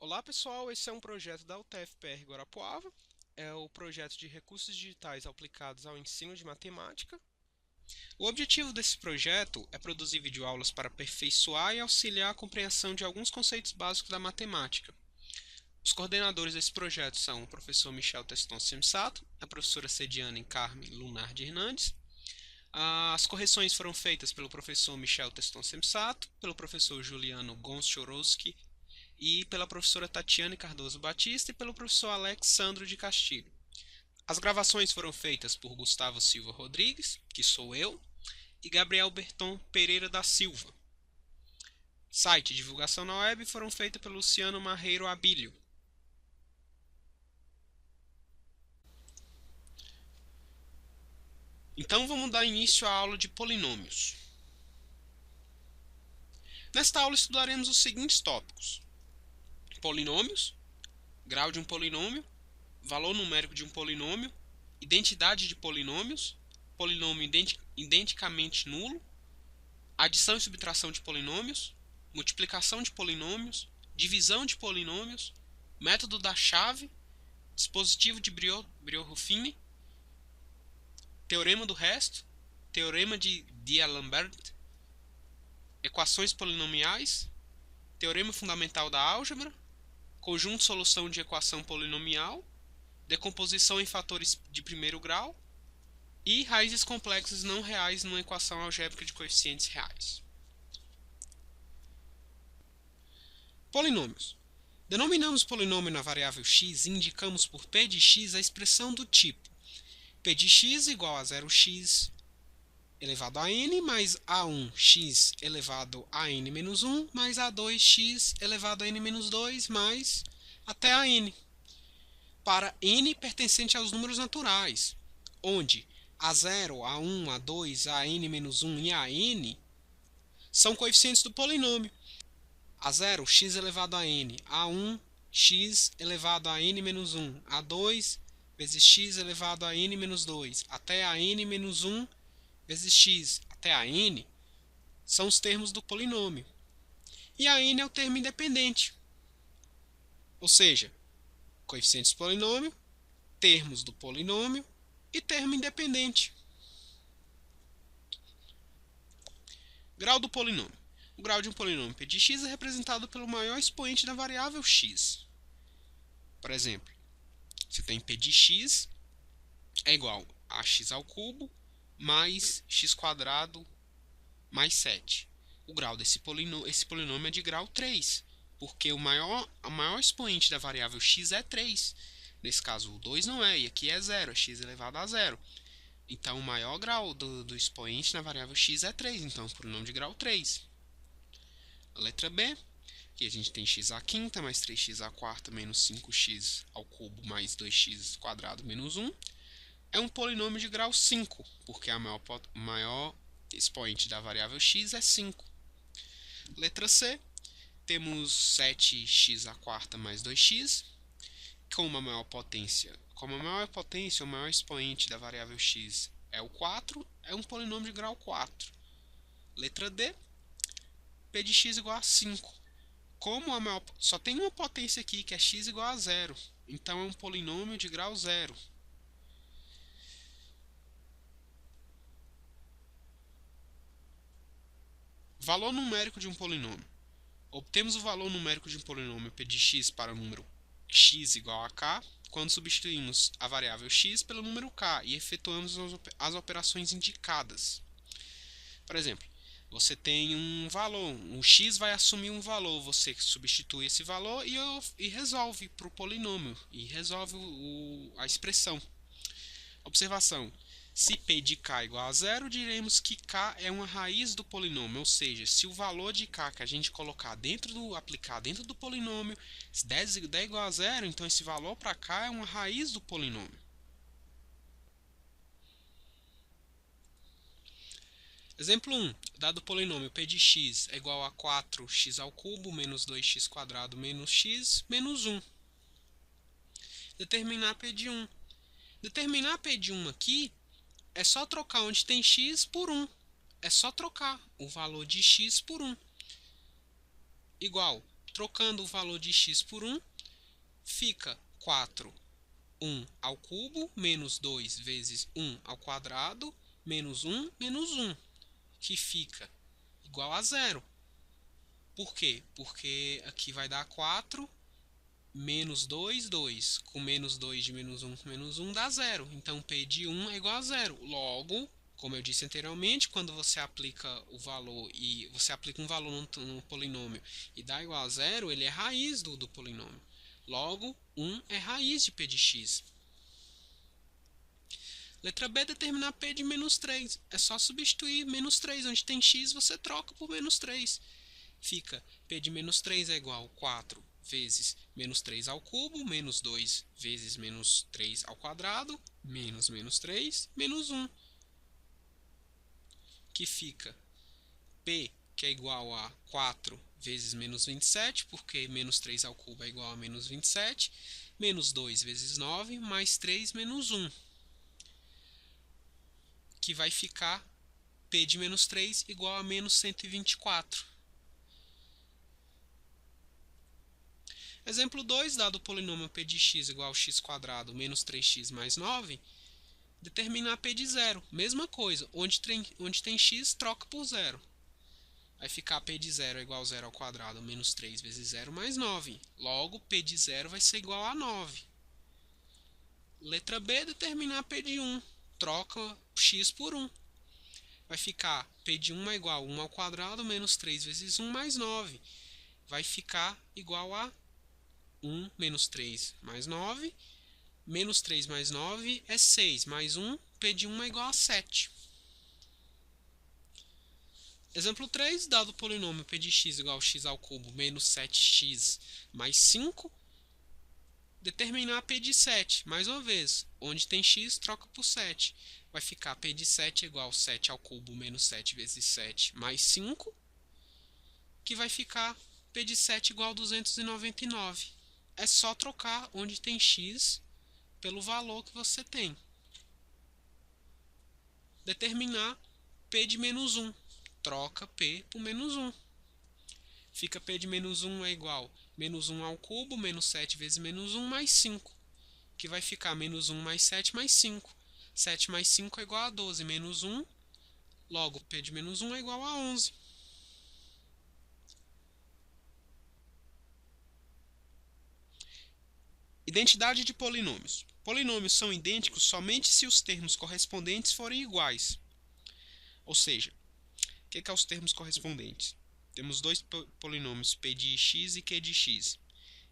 Olá pessoal, esse é um projeto da UTF-PR Guarapuava, é o projeto de recursos digitais aplicados ao ensino de matemática. O objetivo desse projeto é produzir videoaulas para aperfeiçoar e auxiliar a compreensão de alguns conceitos básicos da matemática. Os coordenadores desse projeto são o professor Michel Teston Sensato, a professora Cediane Carmen Lunardi Hernandes. As correções foram feitas pelo professor Michel Teston Sensato, pelo professor Juliano Gonchorowski e pela professora Tatiane Cardoso Batista e pelo professor Alexandro de Castilho. As gravações foram feitas por Gustavo Silva Rodrigues, que sou eu, e Gabriel Berton Pereira da Silva. Site e divulgação na web foram feitas pelo Luciano Marreiro Abílio. Então vamos dar início à aula de polinômios. Nesta aula estudaremos os seguintes tópicos: polinômios, grau de um polinômio, valor numérico de um polinômio, identidade de polinômios, polinômio identicamente nulo, adição e subtração de polinômios, multiplicação de polinômios, divisão de polinômios, método da chave, dispositivo de Brio-Ruffini, teorema do resto, teorema de D'Alembert, equações polinomiais, teorema fundamental da álgebra, conjunto de solução de equação polinomial, decomposição em fatores de primeiro grau e raízes complexas não reais numa equação algébrica de coeficientes reais. Polinômios. Denominamos polinômio na variável x e indicamos por p de x a expressão do tipo p de x igual a 0x elevado a n mais a1x elevado a n menos 1 mais a2x elevado a n menos 2 mais até a n, para n pertencente aos números naturais, onde a0, a1, a2, a n menos 1 e a n são coeficientes do polinômio. A0, x elevado a n, a1, x elevado a n menos 1, a2 vezes x elevado a n menos 2, até a n menos 1 vezes x até a n são os termos do polinômio. E a n é o termo independente, ou seja, coeficientes do polinômio, termos do polinômio e termo independente. Grau do polinômio. O grau de um polinômio p de x é representado pelo maior expoente da variável x. Por exemplo, você tem p de x é igual a x ao cubo mais x quadrado mais 7. O grau desse polinômio é de grau 3, porque o maior expoente da variável x é 3. Nesse caso, o 2 não é, e aqui é 0, é x elevado a 0. Então, o maior grau do expoente na variável x é 3, então, polinômio de grau 3. A letra B, aqui a gente tem x à quinta mais 3x à quarta menos 5x ao cubo mais 2x quadrado menos 1. É um polinômio de grau 5, porque a maior expoente da variável x é 5. Letra C, temos 7x à quarta mais 2x. Como a maior potência, o maior expoente da variável x é o 4, é um polinômio de grau 4. Letra D, p de x igual a 5. Como só tem uma potência aqui, que é x igual a 0, então é um polinômio de grau 0. Valor numérico de um polinômio. Obtemos o valor numérico de um polinômio p de x para o número x igual a k, quando substituímos a variável x pelo número k e efetuamos as operações indicadas. Por exemplo, você tem um valor, o x vai assumir um valor, você substitui esse valor e resolve para o polinômio, e resolve a expressão. Observação: se p de k é igual a 0, diremos que k é uma raiz do polinômio, ou seja, se o valor de k que a gente aplicar dentro do polinômio, se der igual a 0, então esse valor para k é uma raiz do polinômio. Exemplo 1. Dado o polinômio p de x é igual a 4x ao cubo menos 2x quadrado menos x menos 1. Determinar p de 1. Determinar p de 1 aqui é só trocar onde tem x por 1. É só trocar o valor de x por 1. Igual Trocando o valor de x por 1, fica 4, 1 ao cubo, menos 2 vezes 1 ao quadrado, menos 1, que fica igual a 0. Por quê? Porque aqui vai dar 4, menos 2, 2. Com menos 2 de menos 1 com menos 1 dá 0. Então, P de 1 é igual a 0. Logo, como eu disse anteriormente, quando você aplica o valor e você aplica um valor no polinômio e dá igual a 0, ele é raiz do polinômio. Logo, 1 é raiz de P de x. Letra B, determinar P de menos 3. É só substituir menos 3. Onde tem x, você troca por menos 3. Fica P de menos 3 é igual a 4 vezes menos 3 ao cubo, menos 2 vezes menos 3 ao quadrado, menos 3, menos 1. Que fica P, que é igual a 4 vezes menos 27, porque menos 3 ao cubo é igual a menos 27, menos 2 vezes 9, mais 3 menos 1. Que vai ficar P de menos 3 igual a menos 124. Exemplo 2, dado o polinômio P de x igual a x² menos 3x mais 9, determinar P de 0. Mesma coisa, onde tem x, troca por 0. Vai ficar P de 0 é igual a 0 ao quadrado menos 3 vezes 0 mais 9. Logo, P de 0 vai ser igual a 9. Letra B, determinar P de 1. Troca x por 1. Vai ficar P de 1 é igual a 1 ao quadrado menos 3 vezes 1 mais 9. Vai ficar igual a 1 menos 3 mais 9. Menos 3 mais 9 é 6, mais 1, P de 1 é igual a 7. Exemplo 3, dado o polinômio P de x igual a x ao cubo menos 7x mais 5, determinar P de 7. Mais uma vez, onde tem x, troca por 7. Vai ficar P de 7 igual a 7 ao cubo menos 7 vezes 7 mais 5, que vai ficar P de 7 igual a 299. É só trocar onde tem x pelo valor que você tem. Determinar P de menos 1. Troca P por menos 1. Fica P de menos 1 é igual a menos 1 ao cubo, menos 7 vezes menos 1, mais 5. Que vai ficar menos 1 mais 7 mais 5. 7 mais 5 é igual a 12, menos 1. Logo, P de menos 1 é igual a 11. Identidade de polinômios. Polinômios são idênticos somente se os termos correspondentes forem iguais. Ou seja, o que são os termos correspondentes? Temos dois polinômios, P de x e Q de x.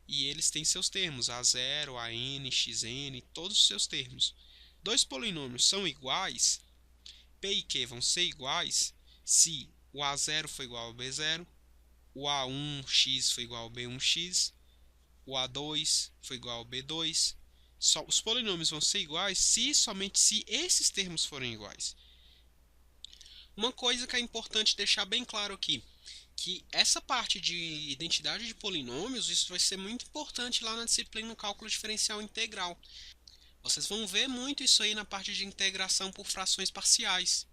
E eles têm seus termos, A0, AN, XN, todos os seus termos. Dois polinômios são iguais, P e Q vão ser iguais se o A0 for igual ao B0, o A1x foi igual ao B1x, o A2 foi igual ao B2. Os polinômios vão ser iguais somente se esses termos forem iguais. Uma coisa que é importante deixar bem claro aqui, que essa parte de identidade de polinômios, isso vai ser muito importante lá na disciplina Cálculo Diferencial Integral. Vocês vão ver muito isso aí na parte de integração por frações parciais.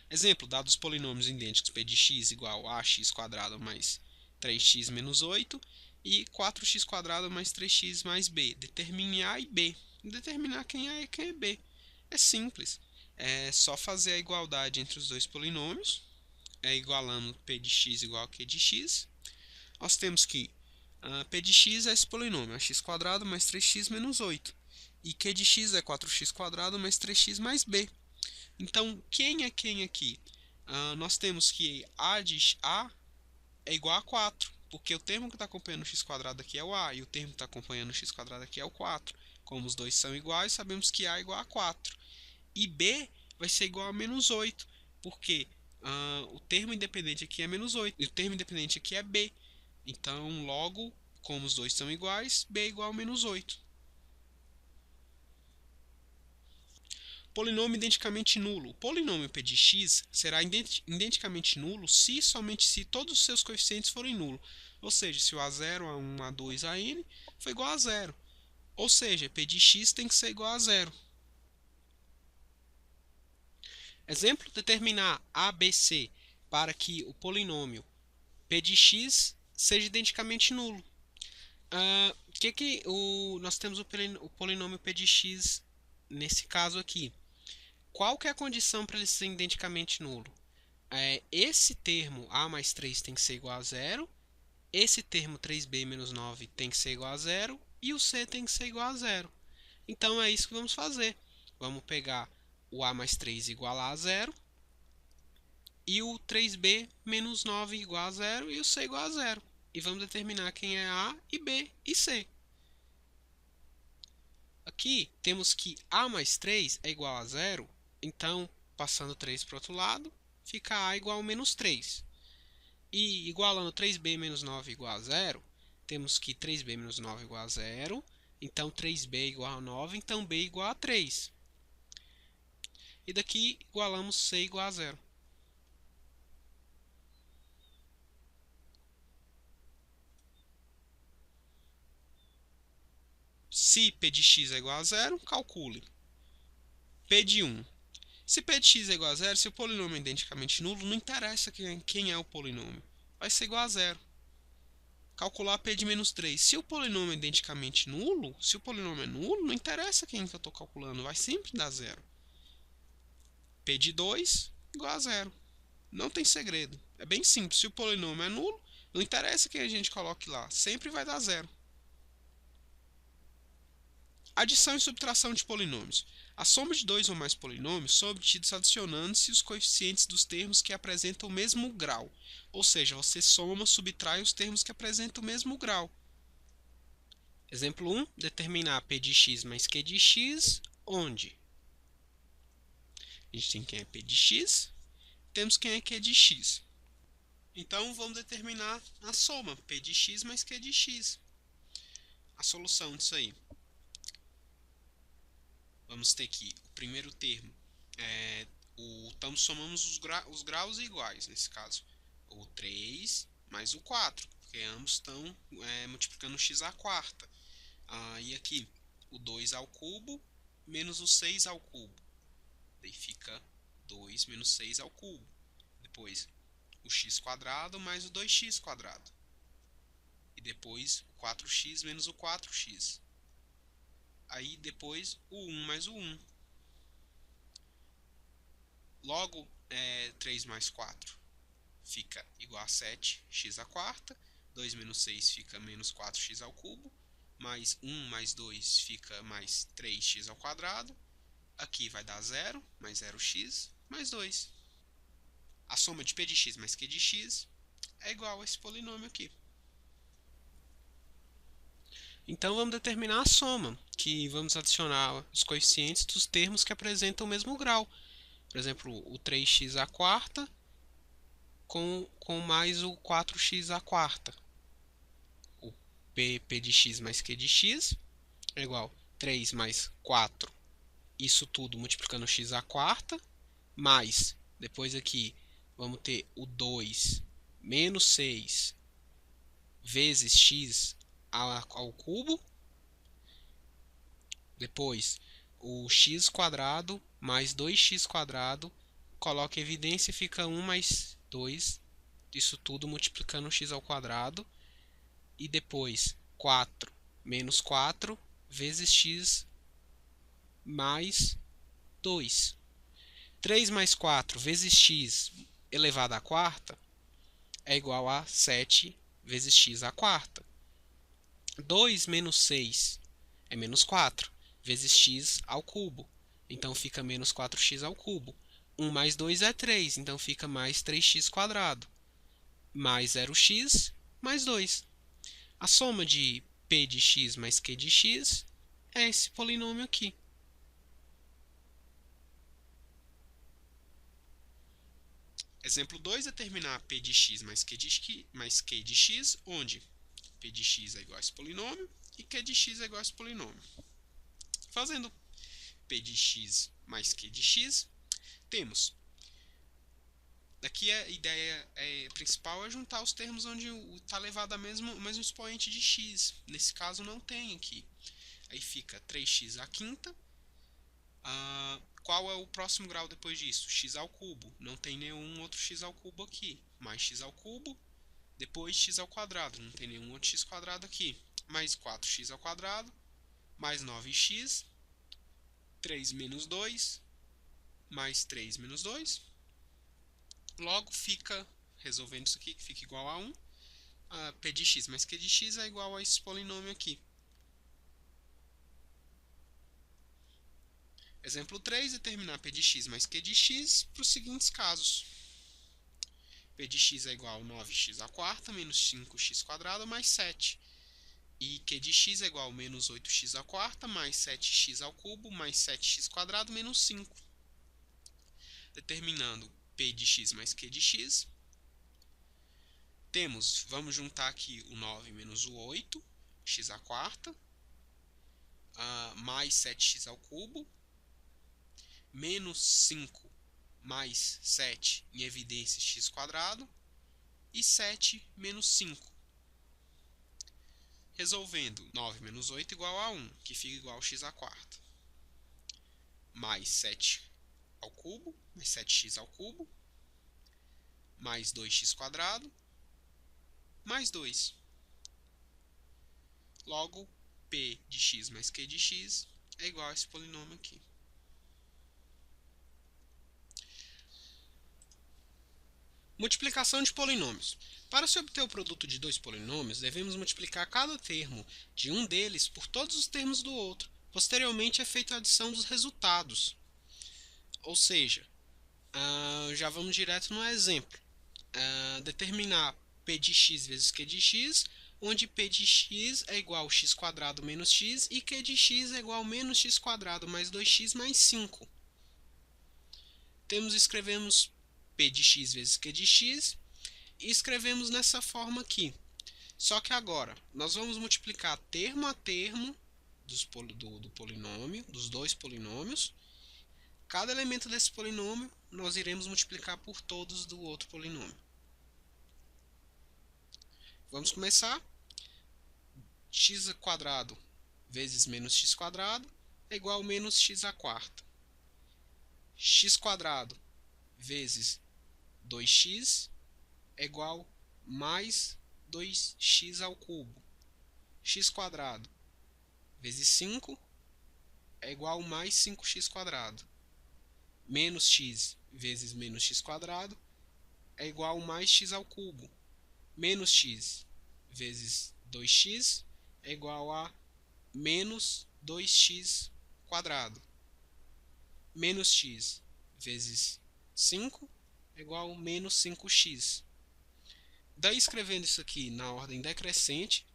Exemplo, dados os polinômios idênticos P de x igual a x² mais 3x menos 8 e 4x² mais 3x mais b. Determine A e B. Determinar quem é A e quem é B. É simples. É só fazer a igualdade entre os dois polinômios, igualando P de x igual a Q de x. Nós temos que P de x é esse polinômio, é x² mais 3x menos 8. E Q de x é 4x² mais 3x mais b. Então, quem é quem aqui? Nós temos que A de A é igual a 4, porque o termo que está acompanhando o x² aqui é o A, e o termo que está acompanhando o x² aqui é o 4. Como os dois são iguais, sabemos que A é igual a 4. E B vai ser igual a menos 8, porque o termo independente aqui é menos 8, e o termo independente aqui é B. Então, logo, como os dois são iguais, B é igual a menos 8. Polinômio identicamente nulo. O polinômio P de x será identicamente nulo somente se todos os seus coeficientes forem nulos. Ou seja, se o A0, A1, A2, AN for igual a 0. Ou seja, P de x tem que ser igual a 0. Exemplo, determinar ABC para que o polinômio P de x seja identicamente nulo. Nós temos o polinômio p de x nesse caso aqui. Qual que é a condição para ele ser identicamente nulo? Esse termo a mais 3 tem que ser igual a zero, esse termo 3b menos 9 tem que ser igual a zero e o c tem que ser igual a zero. Então é isso que vamos fazer. Vamos pegar o a mais 3 igual a zero e o 3b menos 9 igual a zero e o c igual a zero. E vamos determinar quem é a e b e c. Aqui temos que a mais 3 é igual a zero, então passando 3 para o outro lado, fica a igual a menos 3. E igualando 3b menos 9 igual a zero, temos que 3b menos 9 igual a zero, então 3b igual a 9, então b igual a 3. E daqui igualamos c igual a zero. Se p de x é igual a zero, calcule p de 1. Se p de x é igual a zero, se o polinômio é identicamente nulo, não interessa quem é o polinômio. Vai ser igual a zero. Calcular p de menos 3. Se o polinômio é identicamente nulo, se o polinômio é nulo, não interessa quem que eu estou calculando, vai sempre dar zero. P de 2 igual a zero. Não tem segredo. É bem simples. Se o polinômio é nulo, não interessa quem a gente coloque lá, sempre vai dar zero. Adição e subtração de polinômios. A soma de dois ou mais polinômios são obtidos adicionando-se os coeficientes dos termos que apresentam o mesmo grau. Ou seja, você soma, subtrai os termos que apresentam o mesmo grau. Exemplo 1. Determinar p de x mais q de x, onde a gente tem quem é p de x, temos quem é q de x. Então, vamos determinar a soma, p de x mais q de x. A solução disso aí. Vamos ter que o primeiro termo, então somamos os graus iguais, nesse caso. O 3 mais o 4, porque ambos estão multiplicando o x à quarta. E aqui, o 2 ao cubo menos o 6 ao cubo. Daí fica 2 menos 6 ao cubo. Depois, o x quadrado mais o 2x quadrado. E depois, o 4x menos o 4x. Aí depois o 1 mais o 1. Logo, 3 mais 4 fica igual a 7, x à quarta. 2 menos 6 fica menos 4x ao cubo. Mais 1 mais 2 fica mais 3x ao quadrado. Aqui vai dar 0, mais 0x, mais 2. A soma de p de x mais q de x é igual a esse polinômio aqui. Então, vamos determinar a soma, que vamos adicionar os coeficientes dos termos que apresentam o mesmo grau. Por exemplo, o 3x à quarta com mais o 4x à quarta. O p de x mais q de x é igual a 3 mais 4, isso tudo multiplicando x à quarta, mais, depois aqui, vamos ter o 2 menos 6 vezes x ao cubo. Depois, o x quadrado mais 2x quadrado. Coloca em evidência e fica 1 mais 2. Isso tudo multiplicando x ao quadrado. E depois, 4 menos 4 vezes x mais 2. 3 mais 4 vezes x elevado à quarta é igual a 7 vezes x à quarta. 2 menos 6 é menos 4 vezes x ao cubo. Então fica menos 4x ao cubo. 1 mais 2 é 3, então fica mais 3x quadrado. Mais 0x, mais 2. A soma de p de x mais q de x é esse polinômio aqui. Exemplo 2, determinar p de x mais q de x, onde p de x é igual a esse polinômio e q de x é igual a esse polinômio. Fazendo p de x mais q de x, temos. Daqui a ideia principal é juntar os termos onde está elevado ao mesmo expoente de x. Nesse caso não tem aqui. Aí fica 3x à quinta. Qual é o próximo grau depois disso? X ao cubo. Não tem nenhum outro x ao cubo aqui. Mais x ao cubo, Depois x ao quadrado, não tem nenhum outro x quadrado aqui. Mais 4x ao quadrado, mais 9x, 3 menos 2, mais 3 menos 2. Logo fica, resolvendo isso aqui, que fica igual a 1. P de x mais q de x é igual a esse polinômio aqui. Exemplo 3, determinar P de x mais q de x para os seguintes casos. P de x é igual a 9x à quarta menos 5x quadrado mais 7. E q de x é igual a menos 8x à quarta mais 7x ao cubo mais 7x quadrado menos 5. Determinando P de x mais q de x, vamos juntar aqui o 9 menos o 8, x à quarta, mais 7x ao cubo, menos 5 mais 7, em evidência, x quadrado, e 7 menos 5. Resolvendo, 9 menos 8 igual a 1, que fica igual a x à quarta. Mais 7 ao cubo, mais 7x ao cubo, mais 2x quadrado, mais 2. Logo, P de x mais q de x é igual a esse polinômio aqui. Multiplicação de polinômios. Para se obter o produto de dois polinômios, devemos multiplicar cada termo de um deles por todos os termos do outro. Posteriormente é feita a adição dos resultados. Ou seja, já vamos direto no exemplo. Determinar P de x vezes Q de x, onde P de x é igual a x quadrado menos x e Q de x é igual a menos x quadrado mais 2x mais 5. Escrevemos P de x vezes Q de x e escrevemos nessa forma aqui. Só que agora, nós vamos multiplicar termo a termo do polinômio, dos dois polinômios. Cada elemento desse polinômio, nós iremos multiplicar por todos do outro polinômio. Vamos começar. X quadrado vezes menos x quadrado é igual a menos x à quarta. X quadrado vezes 2x é igual a mais 2x ao cubo. X quadrado vezes 5 é igual a mais 5x quadrado. Menos x vezes menos x quadrado é igual a mais x ao cubo. Menos x vezes 2x é igual a menos 2x quadrado. Menos x vezes 5 é igual a menos 5x. Daí, escrevendo isso aqui na ordem decrescente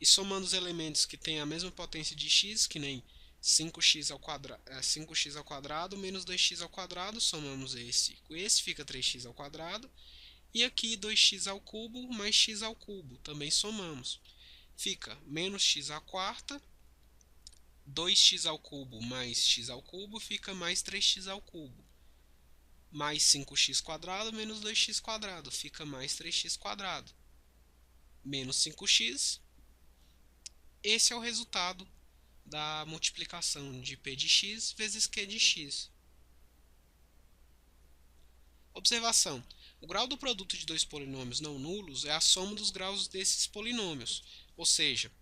e somando os elementos que têm a mesma potência de x, que nem 5x ao quadrado menos 2x ao quadrado, somamos esse com esse, fica 3x ao quadrado. E aqui 2x ao cubo mais x ao cubo, também somamos. Fica menos x à quarta, 2x ao cubo mais x ao cubo, fica mais 3x ao cubo. Mais 5x quadrado menos 2x quadrado, fica mais 3x quadrado. Menos 5x. Esse é o resultado da multiplicação de P de x vezes Q de x. Observação. O grau do produto de dois polinômios não nulos é a soma dos graus desses polinômios. Ou seja,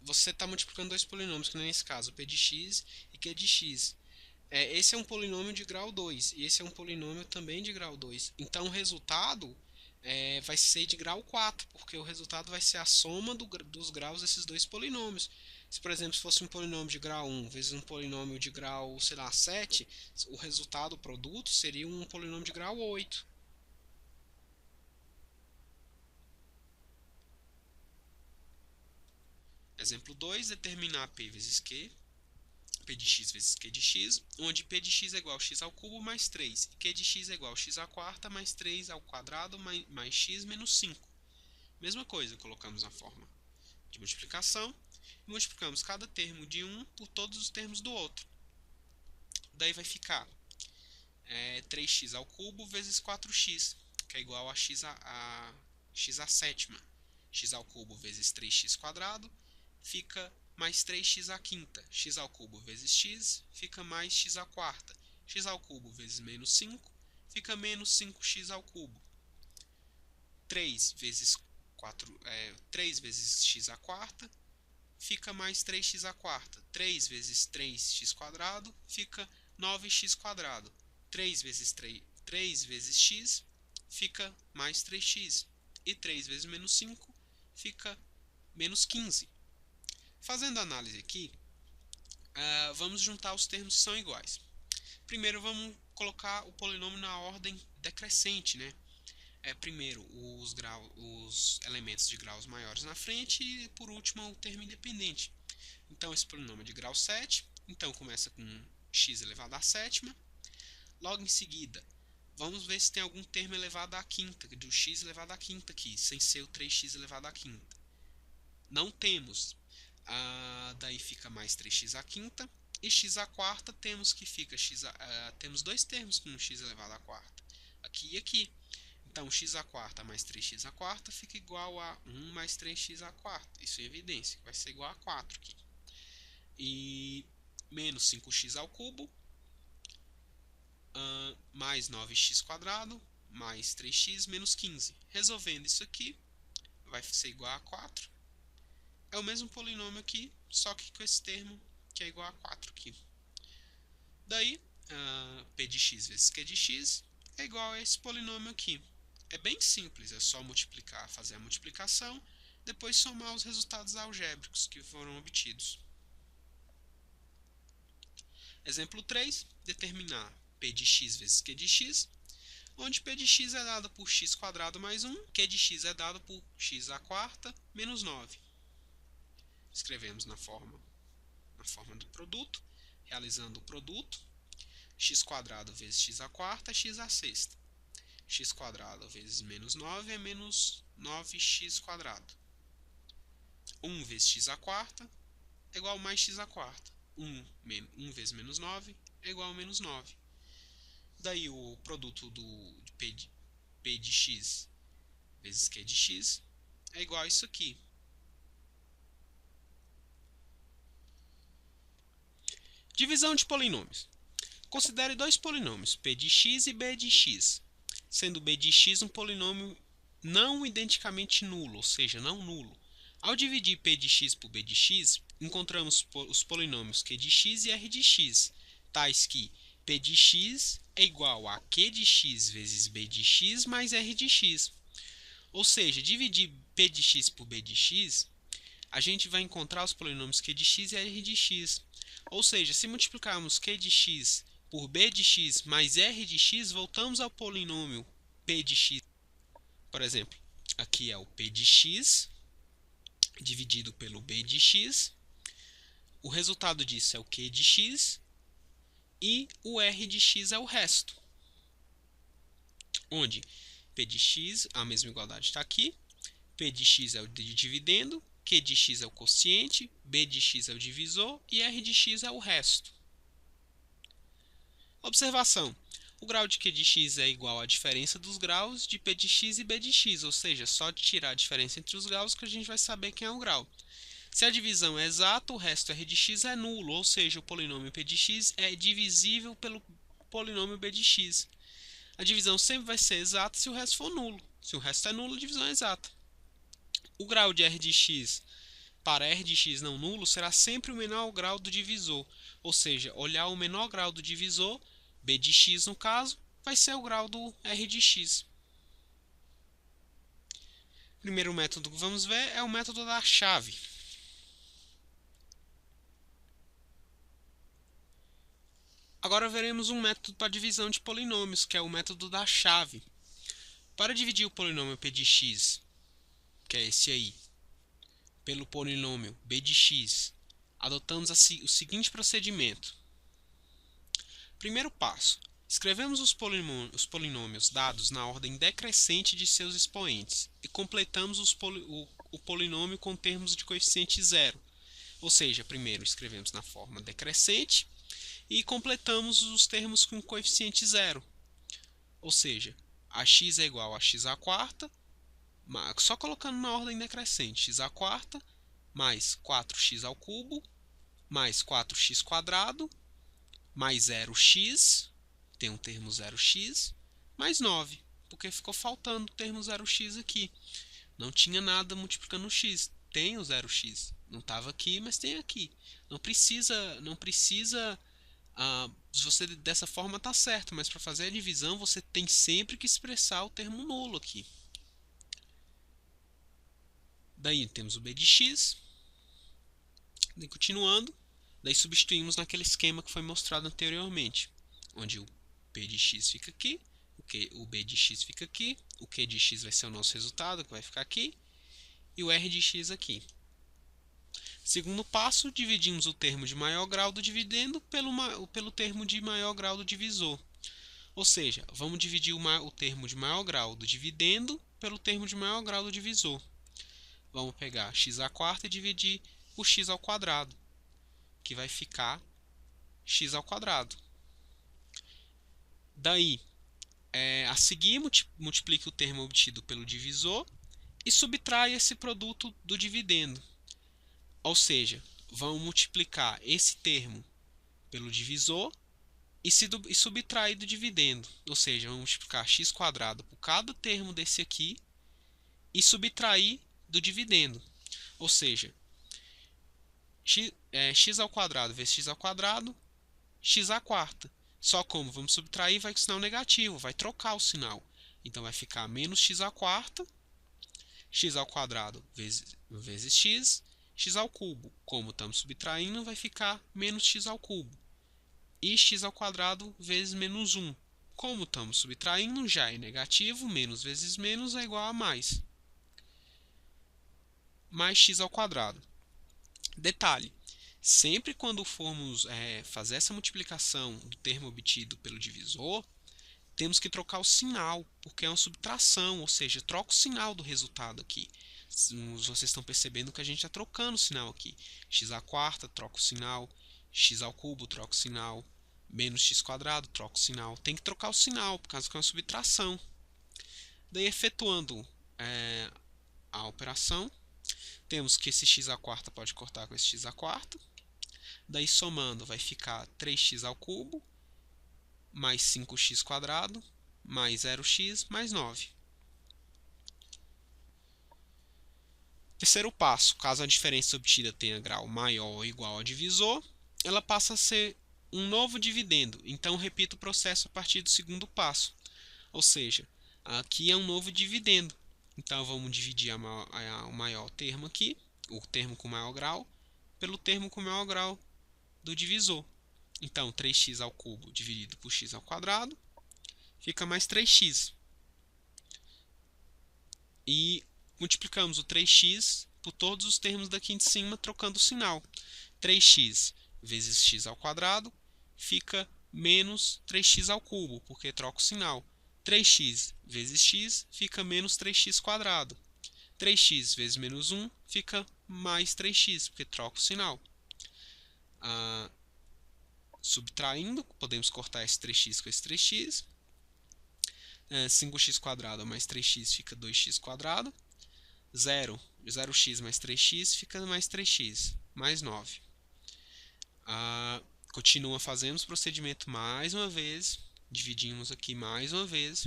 você está multiplicando dois polinômios, que nesse caso, P de x e Q de x. Esse é um polinômio de grau 2 e esse é um polinômio também de grau 2. Então, o resultado vai ser de grau 4, porque o resultado vai ser a soma dos graus desses dois polinômios. Se, por exemplo, se fosse um polinômio de grau 1 vezes um polinômio de grau, sei lá, 7, o resultado, o produto, seria um polinômio de grau 8. Exemplo 2, determinar P vezes Q, P de x vezes Q de x, onde P de x é igual a x ao cubo mais 3, e Q de x é igual a x à quarta mais 3 ao quadrado mais x menos 5. Mesma coisa, colocamos a forma de multiplicação e multiplicamos cada termo de um por todos os termos do outro. Daí vai ficar 3x ao cubo vezes 4x, que é igual a x à sétima. X ao cubo vezes 3x quadrado fica mais 3x à quinta. X ao cubo vezes x fica mais x à quarta. X ao cubo vezes menos 5 fica menos 5x ao cubo. 3 vezes 3 vezes x à quarta fica mais 3x à quarta. 3 vezes 3x quadrado fica 9x quadrado. 3 vezes 3 vezes x fica mais 3x. E 3 vezes menos 5 fica menos 15. Fazendo a análise aqui, vamos juntar os termos que são iguais. Primeiro vamos colocar o polinômio na ordem decrescente, né? Primeiro os elementos de graus maiores na frente e por último o termo independente. Então esse polinômio é de grau 7, então começa com x elevado à sétima. Logo em seguida, vamos ver se tem algum termo elevado à quinta, do x elevado à quinta aqui, sem ser o 3x elevado à quinta. Não temos, daí fica mais 3x à quinta. E x à quarta temos que fica temos dois termos com x elevado à quarta, aqui e aqui. Então, x à quarta mais 3x à quarta fica igual a 1 mais 3x à quarta. Isso é evidência, vai ser igual a 4 aqui. E menos 5x ao cubo, mais 9x quadrado, mais 3x, menos 15. Resolvendo isso aqui, vai ser igual a 4. É o mesmo polinômio aqui, só que com esse termo que é igual a 4 aqui. Daí, p de x vezes q de x é igual a esse polinômio aqui. É bem simples, é só multiplicar, fazer a multiplicação, depois somar os resultados algébricos que foram obtidos. Exemplo 3, determinar p de x vezes q de x, onde p de x é dado por x quadrado mais 1, q de x é dado por x à quarta menos 9. Escrevemos na forma do produto, realizando o produto, x quadrado vezes x à quarta é x à sexta. X quadrado vezes menos 9 é menos 9x quadrado. 1 vezes x à quarta é igual a mais x à quarta. 1 vezes menos 9 é igual a menos 9. Daí o produto de p de x vezes q de x é igual a isso aqui. Divisão de polinômios. Considere dois polinômios, p de x e b de x, sendo b de x um polinômio não identicamente nulo, ou seja, não nulo. Ao dividir p de x por b de x, encontramos os polinômios q de x e r de x, tais que p de x é igual a q de x vezes b de x mais r de x. Ou seja, dividir p de x por b de x, a gente vai encontrar os polinômios q de x e r de x. Ou seja, se multiplicarmos q de x por b de x mais r de x, voltamos ao polinômio p de x. Por exemplo, aqui é o p de x dividido pelo b de x. O resultado disso é o q de x e o r de x é o resto. Onde p de x, a mesma igualdade está aqui, p de x é o dividendo, q de x é o quociente, b de x é o divisor e r de x é o resto. Observação: o grau de q de x é igual à diferença dos graus de p de x e b de x, ou seja, só de tirar a diferença entre os graus que a gente vai saber quem é o grau. Se a divisão é exata, o resto r de x é nulo, ou seja, o polinômio p de x é divisível pelo polinômio b de x. A divisão sempre vai ser exata se o resto for nulo. Se o resto é nulo, a divisão é exata. O grau de r de x para r de x não nulo será sempre o menor grau do divisor, ou seja, olhar o menor grau do divisor, b de x no caso, vai ser o grau do r de x. O primeiro método que vamos ver é o método da chave. Agora veremos um método para divisão de polinômios, que é o método da chave. Para dividir o polinômio p de x, que é esse aí, pelo polinômio b de x, adotamos o seguinte procedimento. Primeiro passo: escrevemos os polinômios dados na ordem decrescente de seus expoentes e completamos o polinômio com termos de coeficiente zero. Ou seja, primeiro escrevemos na forma decrescente e completamos os termos com coeficiente zero. Ou seja, ax é igual a x à quarta, só colocando na ordem decrescente, x à quarta, mais 4x ao cubo, mais 4x quadrado, mais 0x, tem um termo 0x, mais 9. porque ficou faltando o termo 0x aqui. Não tinha nada multiplicando o x. Tem o 0x. Não estava aqui, mas tem aqui. Não precisa. Se você dessa forma está certo, mas para fazer a divisão você tem sempre que expressar o termo nulo aqui. Daí temos o b de x. Daí continuando, daí substituímos naquele esquema que foi mostrado anteriormente, onde o p de x fica aqui, o b de x fica aqui, o q de x vai ser o nosso resultado, que vai ficar aqui, e o r de x aqui. Segundo passo, dividimos o termo de maior grau do dividendo pelo termo de maior grau do divisor. Ou seja, vamos dividir o termo de maior grau do dividendo pelo termo de maior grau do divisor. Vamos pegar x² e dividir por x², que vai ficar x². Daí, a seguir, multiplique o termo obtido pelo divisor e subtrai esse produto do dividendo. Ou seja, vamos multiplicar esse termo pelo divisor e subtrair do dividendo. Ou seja, vamos multiplicar x² por cada termo desse aqui e subtrair do dividendo. Ou seja, x² vezes x², x². Só como vamos subtrair, vai com sinal negativo, vai trocar o sinal. Então vai ficar menos x² vezes x, x². Como estamos subtraindo, vai ficar menos x². E x² vezes menos 1. Como estamos subtraindo, já é negativo, menos vezes menos é igual a mais. Mais x². Detalhe, sempre quando formos fazer essa multiplicação do termo obtido pelo divisor, temos que trocar o sinal, porque é uma subtração, ou seja, troca o sinal do resultado aqui. Vocês estão percebendo que a gente está trocando o sinal aqui. x², troca o sinal, x², troca o sinal, menos x², troca o sinal. Tem que trocar o sinal, por causa que é uma subtração. Daí, efetuando a operação, temos que esse x² pode cortar com esse x². Daí, somando, vai ficar 3x² mais 5x² mais 0x mais 9. Terceiro passo, caso a diferença obtida tenha grau maior ou igual ao divisor, ela passa a ser um novo dividendo. Então, repito o processo a partir do segundo passo. Ou seja, aqui é um novo dividendo. Então, vamos dividir o maior termo aqui, o termo com maior grau, pelo termo com maior grau do divisor. Então, 3x² dividido por x² fica mais 3x. E multiplicamos o 3x por todos os termos daqui de cima, trocando o sinal. 3x vezes x² fica menos 3x², porque troca o sinal. 3x vezes x fica menos 3x². 3x vezes menos 1 fica mais 3x, porque troca o sinal. Subtraindo, podemos cortar esse 3x com esse 3x. 5x² mais 3x fica 2x². 0x mais 3x fica mais 3x, mais 9. Continua fazendo o procedimento mais uma vez. Dividimos aqui mais uma vez.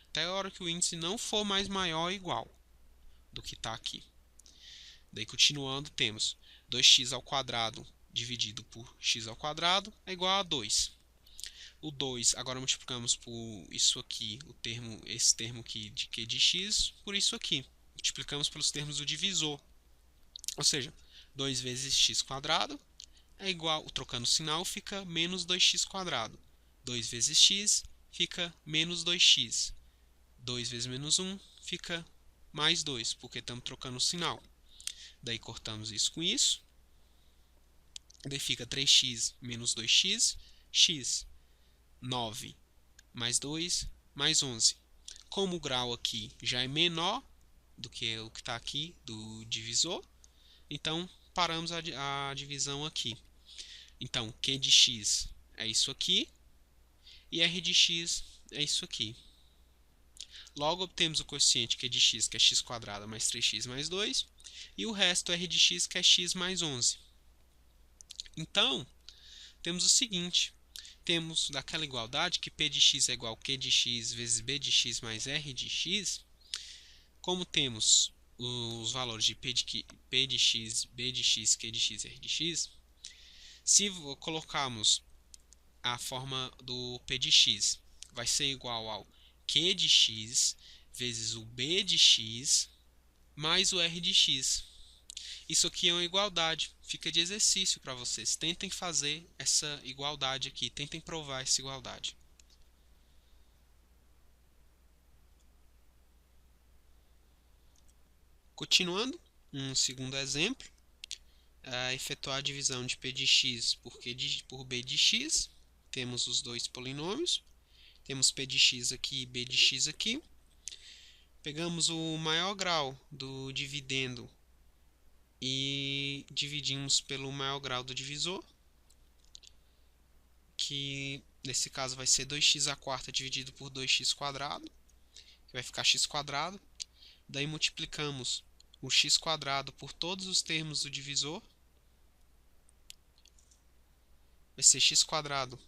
Até a hora que o índice não for mais maior ou igual do que está aqui. Daí, continuando, temos 2x² dividido por x² é igual a 2. O 2 agora multiplicamos por isso aqui, esse termo aqui de q de x, por isso aqui. Multiplicamos pelos termos do divisor. Ou seja, 2 vezes x² é igual, trocando o sinal, fica menos 2x². 2 vezes x fica menos 2x. 2 vezes menos 1 fica mais 2, porque estamos trocando o sinal. Daí cortamos isso com isso. Daí fica 3x menos 2x, x. 9 mais 2 mais 11. Como o grau aqui já é menor do que o que está aqui do divisor, então paramos a divisão aqui. Então, q de x é isso aqui e r de x é isso aqui. Logo, obtemos o coeficiente q de x, que é x² mais 3x mais 2, e o resto r de x, que é x mais 11. Então, temos o seguinte: temos daquela igualdade que P de x é igual a Q de x vezes B de x mais R de x. Como temos os valores de P de x, B de x, Q de x e R de x, se colocarmos a forma do P de x, vai ser igual ao Q de x vezes o B de x mais o R de x. Isso aqui é uma igualdade, fica de exercício para vocês. Tentem fazer essa igualdade aqui, tentem provar essa igualdade. Continuando, um segundo exemplo, efetuar a divisão de P de x por B de x. Temos os dois polinômios, temos P de x aqui e B de x aqui. Pegamos o maior grau do dividendo e dividimos pelo maior grau do divisor, que nesse caso vai ser 2x² dividido por 2x², que vai ficar x². Daí multiplicamos o x² por todos os termos do divisor, vai ser x²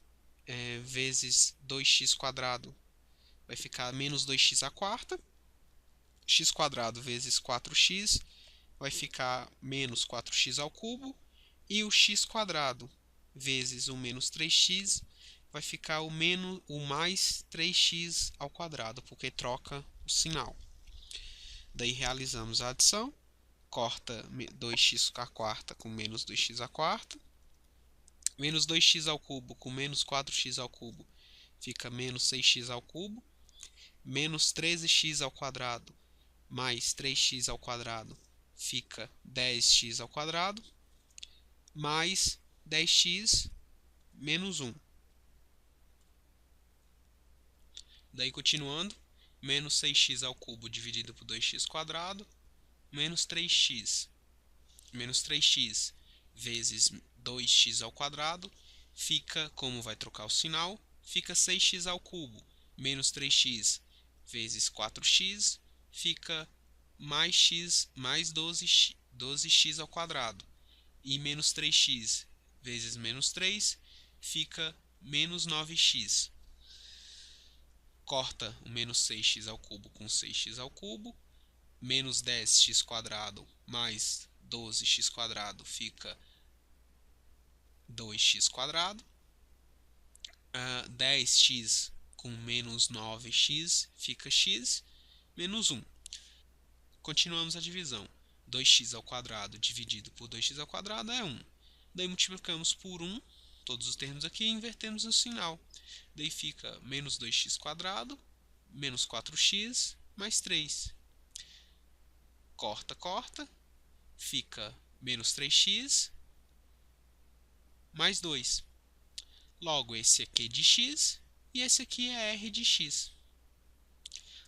vezes 2x², vai ficar menos 2x², x² vezes 4x, vai ficar menos 4x², e o x² vezes o menos 3x vai ficar o mais 3x², porque troca o sinal. Daí realizamos a adição, corta 2x² com menos 2x², menos 2x³ com menos 4x³ fica menos 6x², menos 13x² mais 3x² fica 10x², mais 10x menos 1. Daí continuando, menos 6x³ dividido por 2x², menos 3x. Menos 3x vezes 2x² fica, como vai trocar o sinal, fica 6x². Menos 3x vezes 4x fica mais x mais 12x². E menos 3x vezes menos 3 fica menos 9x. Corta o menos 6x² com 6x², menos 10x² mais 12x² fica 2x², 10x com menos 9x fica x menos 1. Continuamos a divisão. 2x² dividido por 2x² é 1. Daí multiplicamos por 1 todos os termos aqui e invertemos o sinal. Daí fica menos 2x², menos 4x, mais 3. Corta, corta, fica menos 3x, mais 2. Logo, esse aqui é de x e esse aqui é R de x.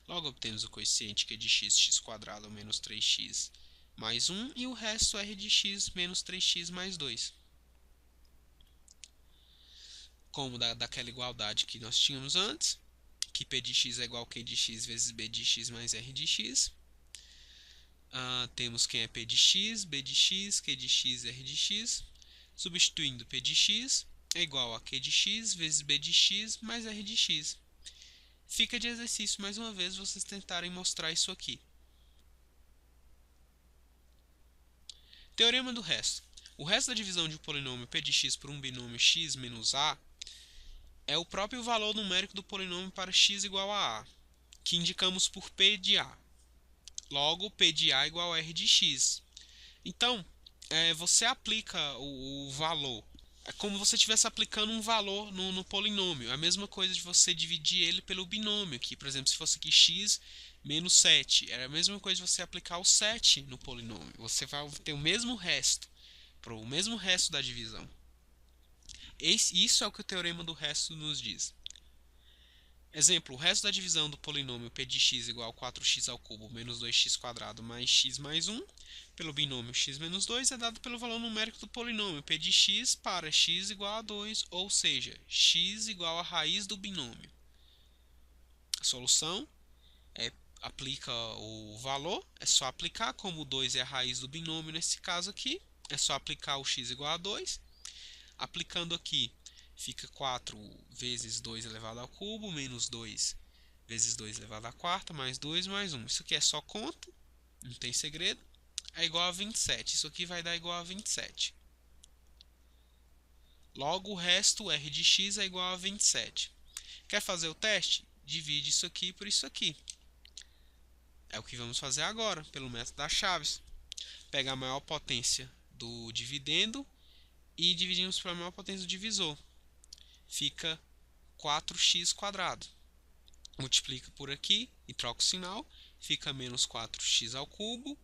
Logo, obtemos o coeficiente que é de x, x² menos 3x mais 1 e o resto R de x menos 3x mais 2. Como daquela igualdade que nós tínhamos antes, que P de x é igual a Q de x vezes B de x mais R de x. Temos quem é P de x, B de x, Q de x e R de x. Substituindo P de x é igual a Q de x vezes B de x mais R de x. Fica de exercício mais uma vez vocês tentarem mostrar isso aqui. Teorema do resto. O resto da divisão de um polinômio P de x por um binômio x menos a é o próprio valor numérico do polinômio para x igual a A, que indicamos por P de A. Logo, P de A igual a R de x. Então, você aplica o valor. É como se você estivesse aplicando um valor no polinômio. É a mesma coisa de você dividir ele pelo binômio aqui. Por exemplo, se fosse aqui x menos 7. É a mesma coisa de você aplicar o 7 no polinômio. Você vai ter o mesmo resto, para o mesmo resto da divisão. Isso é o que o teorema do resto nos diz. Exemplo, o resto da divisão do polinômio P de x igual a 4x² menos 2x² mais x mais 1 pelo binômio x menos 2 é dado pelo valor numérico do polinômio P de x para x igual a 2, ou seja, x igual a raiz do binômio. A solução aplica o valor, é só aplicar, como o 2 é a raiz do binômio nesse caso aqui, é só aplicar o x igual a 2. Aplicando aqui, fica 4 vezes 2 elevado ao cubo, menos 2 vezes 2 elevado à quarta, mais 2, mais 1. Isso aqui é só conta, não tem segredo. É igual a 27. Isso aqui vai dar igual a 27. Logo, o resto, r de x é igual a 27. Quer fazer o teste? Divide isso aqui por isso aqui. É o que vamos fazer agora, pelo método das chaves. Pega a maior potência do dividendo e dividimos pela maior potência do divisor. Fica 4x². Multiplica por aqui e troca o sinal. Fica menos 4x ao cubo.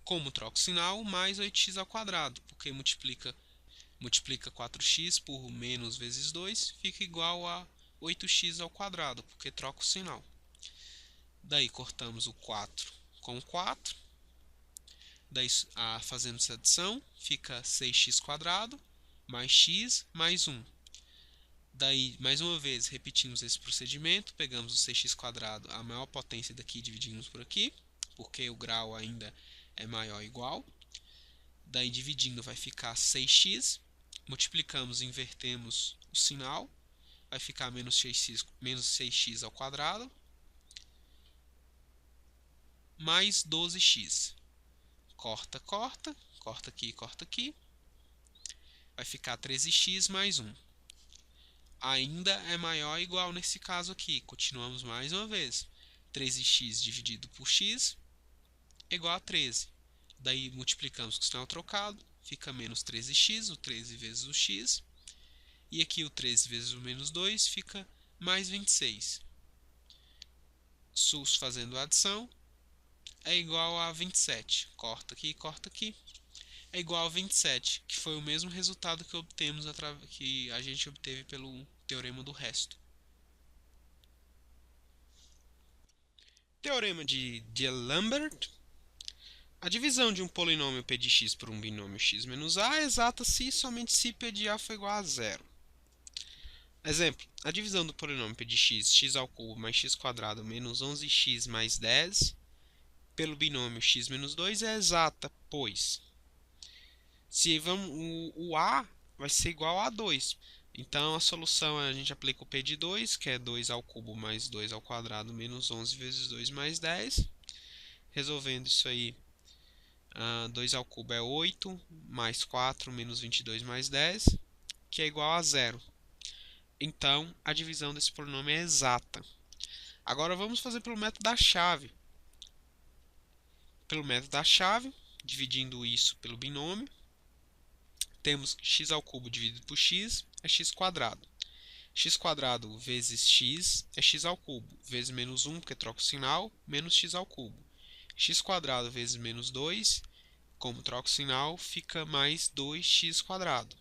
Como troca o sinal, mais 8x². Porque multiplica 4x por menos vezes 2, fica igual a 8x², porque troca o sinal. Daí cortamos o 4 com o 4. Daí, fazendo essa adição, fica 6x² mais x mais 1. Daí, mais uma vez, repetimos esse procedimento. Pegamos o 6x², a maior potência daqui, e dividimos por aqui, porque o grau ainda é maior ou igual. Daí, dividindo, vai ficar 6x. Multiplicamos, invertemos o sinal. Vai ficar menos 6x² mais 12x. Corta, corta. Corta aqui, corta aqui. Vai ficar 13x mais 1. Ainda é maior ou igual nesse caso aqui. Continuamos mais uma vez. 13x dividido por x é igual a 13. Daí multiplicamos com o sinal trocado. Fica menos 13x, o 13 vezes o x. E aqui o 13 vezes o menos 2 fica mais 26. Sus fazendo a adição é igual a 27. Corta aqui, corta aqui. É igual a 27, que foi o mesmo resultado que a gente obteve pelo teorema do resto. Teorema de D'Alembert. A divisão de um polinômio p de x por um binômio x menos a é exata se e somente se p de a for igual a zero. Exemplo, a divisão do polinômio p de x, x ao cubo mais x² menos 11x mais 10, pelo binômio x menos 2 é exata, pois o a vai ser igual a 2. Então, a solução, a gente aplica o p de 2, que é 2 ao cubo mais 2 ao quadrado menos 11 vezes 2 mais 10. Resolvendo isso aí, 2 ao cubo é 8, mais 4 menos 22 mais 10, que é igual a 0. Então, a divisão desse polinômio é exata. Agora, vamos fazer pelo método da chave. Pelo método da chave, dividindo isso pelo binômio, temos que x ao cubo dividido por x é x². x² vezes x é x ao cubo, vezes menos 1, porque troca o sinal, menos x ao cubo. x² vezes menos 2, como troca o sinal, fica mais 2x².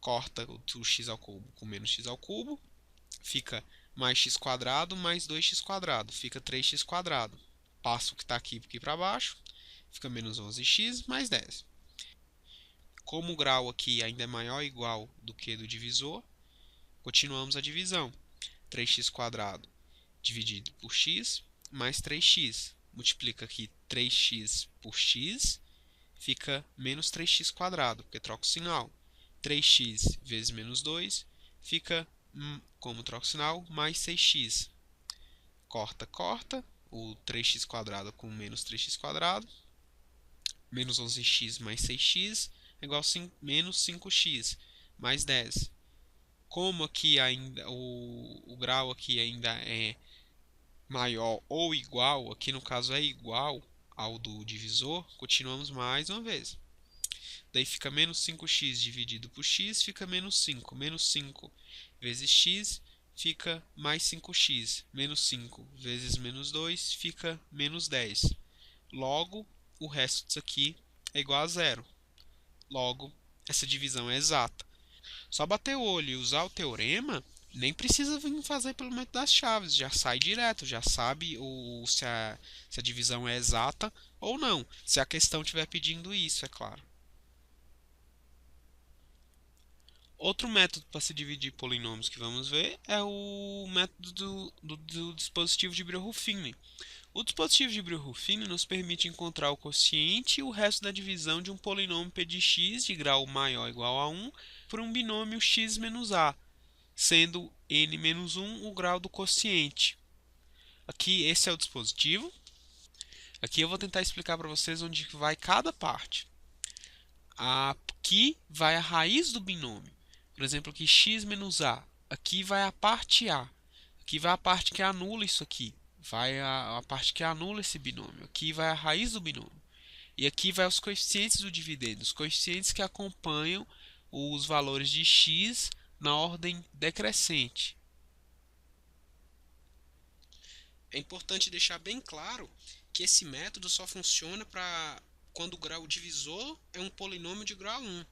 Corta o x ao cubo com menos x ao cubo, fica mais x² mais 2x², fica 3x². Passa o que está aqui para baixo, fica menos 11x mais 10. Como o grau aqui ainda é maior ou igual do que do divisor, continuamos a divisão. 3x² dividido por x mais 3x. Multiplica aqui 3x por x, fica menos 3x², porque troca o sinal. 3x vezes menos 2 fica, como troca o sinal, mais 6x. Corta, corta. O 3x² com menos 3x². Menos 11x mais 6x é igual a menos 5x mais 10. Como aqui ainda o grau aqui ainda é maior ou igual, aqui no caso é igual ao do divisor, continuamos mais uma vez. Daí fica menos 5x dividido por x, fica menos 5. Menos 5 vezes x fica mais 5x. Menos 5 vezes menos 2 fica menos 10. Logo, o resto disso aqui é igual a zero. Logo, essa divisão é exata. Só bater o olho e usar o teorema, nem precisa vir fazer pelo método das chaves, já sai direto, já sabe se a divisão é exata ou não, se a questão estiver pedindo isso, é claro. Outro método para se dividir polinômios que vamos ver é o método do dispositivo de Brio-Ruffini. O dispositivo de Brio-Ruffini nos permite encontrar o quociente e o resto da divisão de um polinômio p de x de grau maior ou igual a 1 por um binômio x menos a, sendo n menos 1 o grau do quociente. Aqui, esse é o dispositivo. Aqui eu vou tentar explicar para vocês onde vai cada parte. Aqui vai a raiz do binômio. Por exemplo, aqui x menos a. Aqui vai a parte a. Aqui vai a parte que anula isso aqui. Vai a parte que anula esse binômio. Aqui vai a raiz do binômio. E aqui vai os coeficientes do dividendo. Os coeficientes que acompanham os valores de x na ordem decrescente. É importante deixar bem claro que esse método só funciona para quando o grau divisor é um polinômio de grau 1.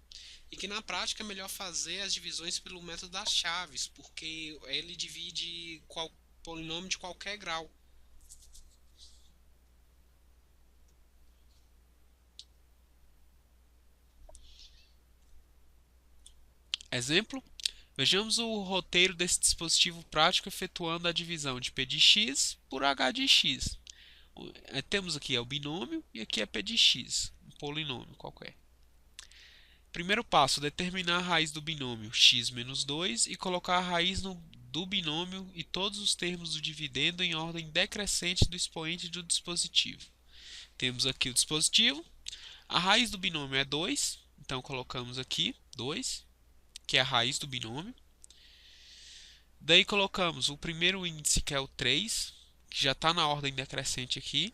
E que na prática é melhor fazer as divisões pelo método das chaves, porque ele divide polinômio de qualquer grau. Exemplo: vejamos o roteiro desse dispositivo prático efetuando a divisão de P de x por H de x. Temos aqui o binômio e aqui é P de x, um polinômio qualquer. Primeiro passo, determinar a raiz do binômio x menos 2 e colocar a raiz do binômio e todos os termos do dividendo em ordem decrescente do expoente do dispositivo. Temos aqui o dispositivo, a raiz do binômio é 2, então colocamos aqui 2, que é a raiz do binômio. Daí colocamos o primeiro índice, que é o 3, que já está na ordem decrescente aqui.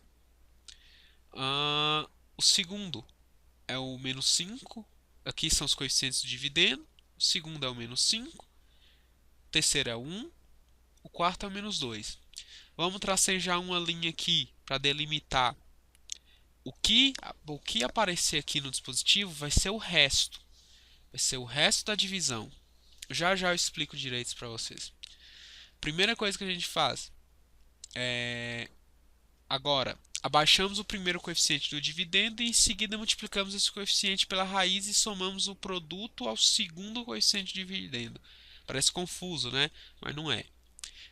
O segundo é o menos 5, aqui são os coeficientes do dividendo. O segundo é o menos 5, o terceiro é o 1, o quarto é o menos 2. Vamos tracejar uma linha aqui para delimitar o que aparecer aqui no dispositivo vai ser o resto. Vai ser o resto da divisão. Já já eu explico direito para vocês. Primeira coisa que a gente faz é... Agora, abaixamos o primeiro coeficiente do dividendo e em seguida multiplicamos esse coeficiente pela raiz e somamos o produto ao segundo coeficiente de dividendo. Parece confuso, né? Mas não é.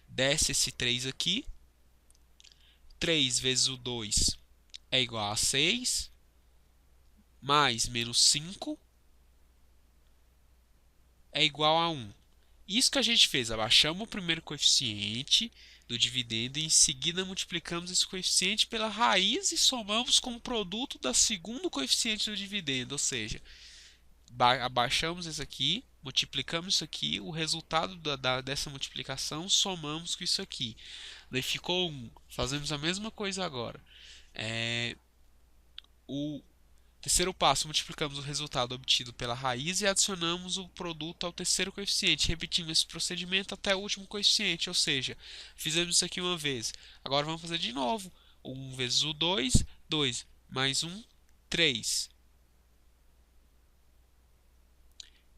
Desce esse 3 aqui. 3 vezes o 2 é igual a 6. Mais menos 5 é igual a 1. Isso que a gente fez, abaixamos o primeiro coeficiente do dividendo e em seguida multiplicamos esse coeficiente pela raiz e somamos com o produto do segundo coeficiente do dividendo, ou seja, abaixamos isso aqui, multiplicamos isso aqui, o resultado dessa multiplicação somamos com isso aqui. Daí ficou 1. Fazemos a mesma coisa agora. O terceiro passo, multiplicamos o resultado obtido pela raiz e adicionamos o produto ao terceiro coeficiente, repetindo esse procedimento até o último coeficiente, ou seja, fizemos isso aqui uma vez. Agora vamos fazer de novo. 1 vezes o 2, 2 mais 1, 3.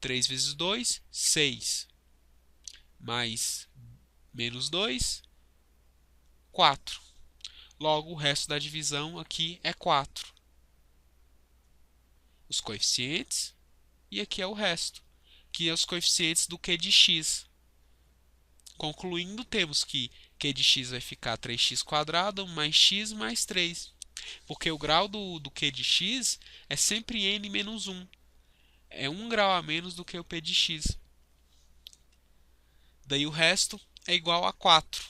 3 vezes 2, 6. Mais menos 2, 4. Logo, o resto da divisão aqui é 4. Os coeficientes, e aqui é o resto, que é os coeficientes do q de x. Concluindo, temos que q de x vai ficar 3x² mais x mais 3. Porque o grau do q de x é sempre n menos 1. É 1 grau a menos do que o p de x. Daí o resto é igual a 4.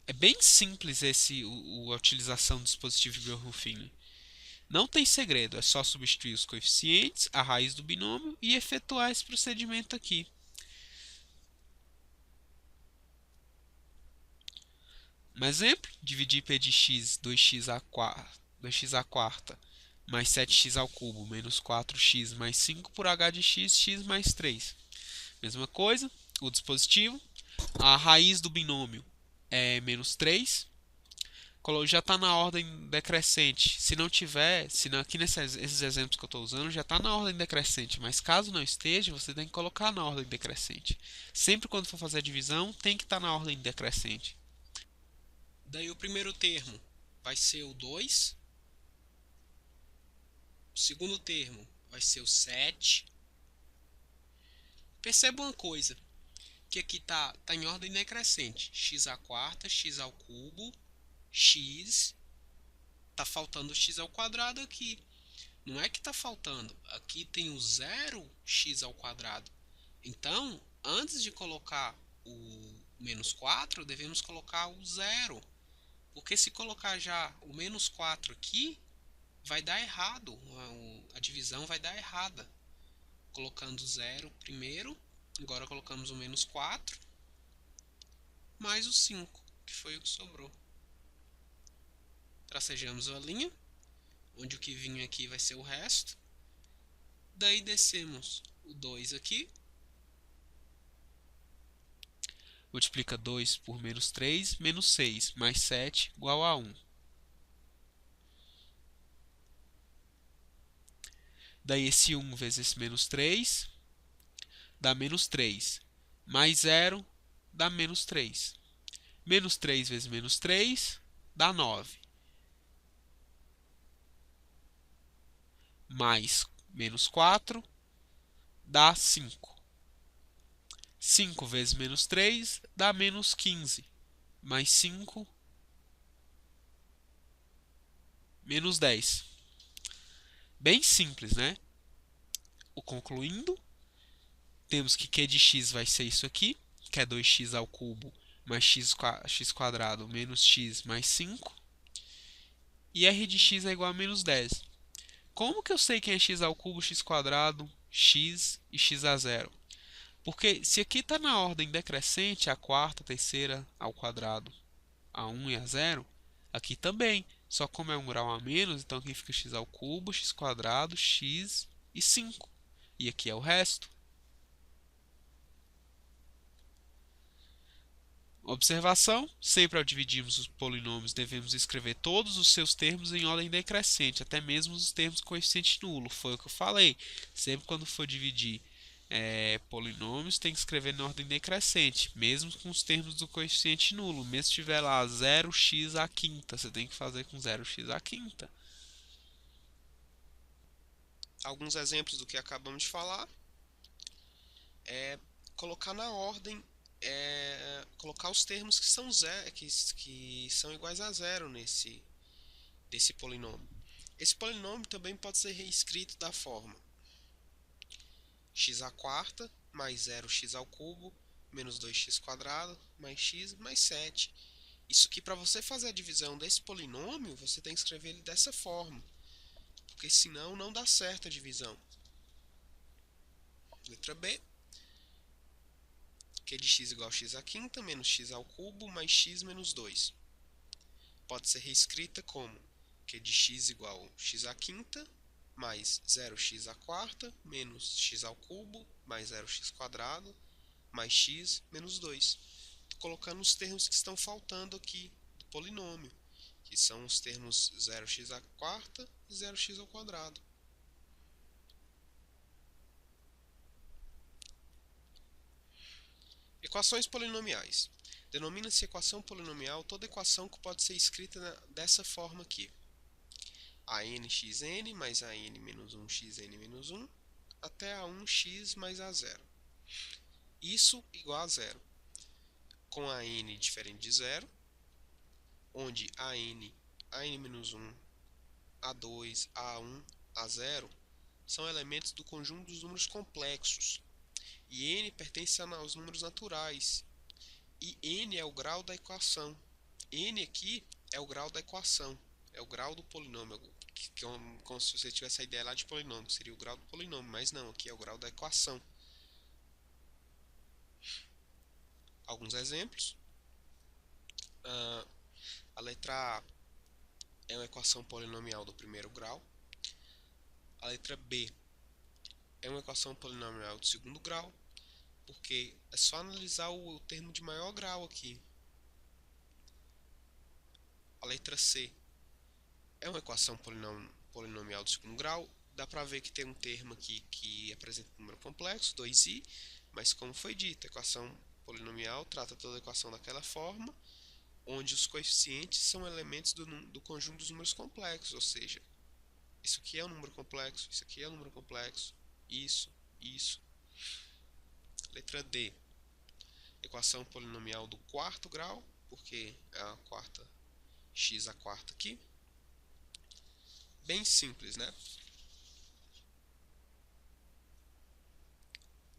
É bem simples a utilização do dispositivo de Biot-Ruffini. Não tem segredo, é só substituir os coeficientes, a raiz do binômio e efetuar esse procedimento aqui. Um exemplo, dividir p de x 2x à quarta mais 7x ao cubo menos 4x mais 5 por h de x, x mais 3. Mesma coisa, o dispositivo, a raiz do binômio é menos 3, já está na ordem decrescente. Se não tiver, aqui nesses exemplos que eu estou usando, já está na ordem decrescente, mas caso não esteja, você tem que colocar na ordem decrescente. Sempre quando for fazer a divisão, tem que estar na ordem decrescente. Daí o primeiro termo vai ser o 2, o segundo termo vai ser o 7. Perceba uma coisa, que aqui está em ordem decrescente, x à quarta, x ao cubo, x, está faltando x ao quadrado aqui. Não é que está faltando. Aqui tem o 0x². Então, antes de colocar o menos 4, devemos colocar o 0. Porque se colocar já o menos 4 aqui, vai dar errado. A divisão vai dar errada. Colocando 0 primeiro, agora colocamos o menos 4, mais o 5, que foi o que sobrou. Tracejamos a linha, onde o que vinha aqui vai ser o resto. Daí descemos o 2 aqui. Multiplica 2 por menos 3, menos 6, mais 7, igual a 1. Daí esse 1 vezes esse menos 3, dá menos 3. Mais 0, dá menos 3. Menos 3 vezes menos 3, dá 9. Mais menos 4, dá 5. 5 vezes menos 3 dá menos 15. Mais 5, menos 10. Bem simples, né? O concluindo, temos que Q de x vai ser isso aqui, que é 2x ao cubo mais x quadrado menos x mais 5. E R de x é igual a menos 10. Como que eu sei que é x ao cubo, x quadrado, x e x a zero? Porque se aqui está na ordem decrescente, a quarta, a terceira ao quadrado, a 1 e a zero, aqui também. Só como é um grau a menos, então aqui fica x ao cubo, x quadrado, x e 5. E aqui é o resto. Observação: sempre ao dividirmos os polinômios, devemos escrever todos os seus termos em ordem decrescente, até mesmo os termos com coeficiente nulo. Foi o que eu falei. Sempre quando for dividir polinômios, tem que escrever na ordem decrescente, mesmo com os termos do coeficiente nulo. Mesmo se tiver lá 0x à quinta, você tem que fazer com 0x à quinta. Alguns exemplos do que acabamos de falar é colocar na ordem, colocar os termos que são, que são iguais a zero desse polinômio. Esse polinômio também pode ser reescrito da forma x à quarta mais 0x ao cubo menos 2x quadrado mais x mais 7. Isso aqui, para você fazer a divisão desse polinômio, você tem que escrever ele dessa forma, porque senão não dá certo a divisão. Letra B. Q de x igual a x à quinta menos x ao cubo mais x menos 2. Pode ser reescrita como Q de x igual a x à quinta mais 0x à quarta menos x ao cubo mais 0x quadrado mais x menos 2. Estou colocando os termos que estão faltando aqui do polinômio, que são os termos 0x à quarta e 0x ao quadrado. Equações polinomiais. Denomina-se equação polinomial toda equação que pode ser escrita dessa forma aqui: ANxN mais AN menos 1 xN menos 1 até A1x mais A0. Isso igual a zero, com AN diferente de zero, onde AN menos 1, A2, A1, A0 são elementos do conjunto dos números complexos, e N pertence aos números naturais, e N é o grau da equação. N aqui é o grau da equação, é o grau do polinômio, que é como se você tivesse a ideia lá de polinômio, seria o grau do polinômio, mas não, aqui é o grau da equação. Alguns exemplos. A letra A é uma equação polinomial do primeiro grau. A letra B é uma equação polinomial do segundo grau, porque é só analisar o termo de maior grau aqui. A letra C é uma equação polinomial do segundo grau. Dá para ver que tem um termo aqui que apresenta um número complexo, 2i, mas como foi dito, a equação polinomial trata toda a equação daquela forma, onde os coeficientes são elementos do conjunto dos números complexos, ou seja, isso aqui é um número complexo, isso aqui é um número complexo, isso. Letra D, equação polinomial do quarto grau, porque é a x à quarta aqui. Bem simples, né?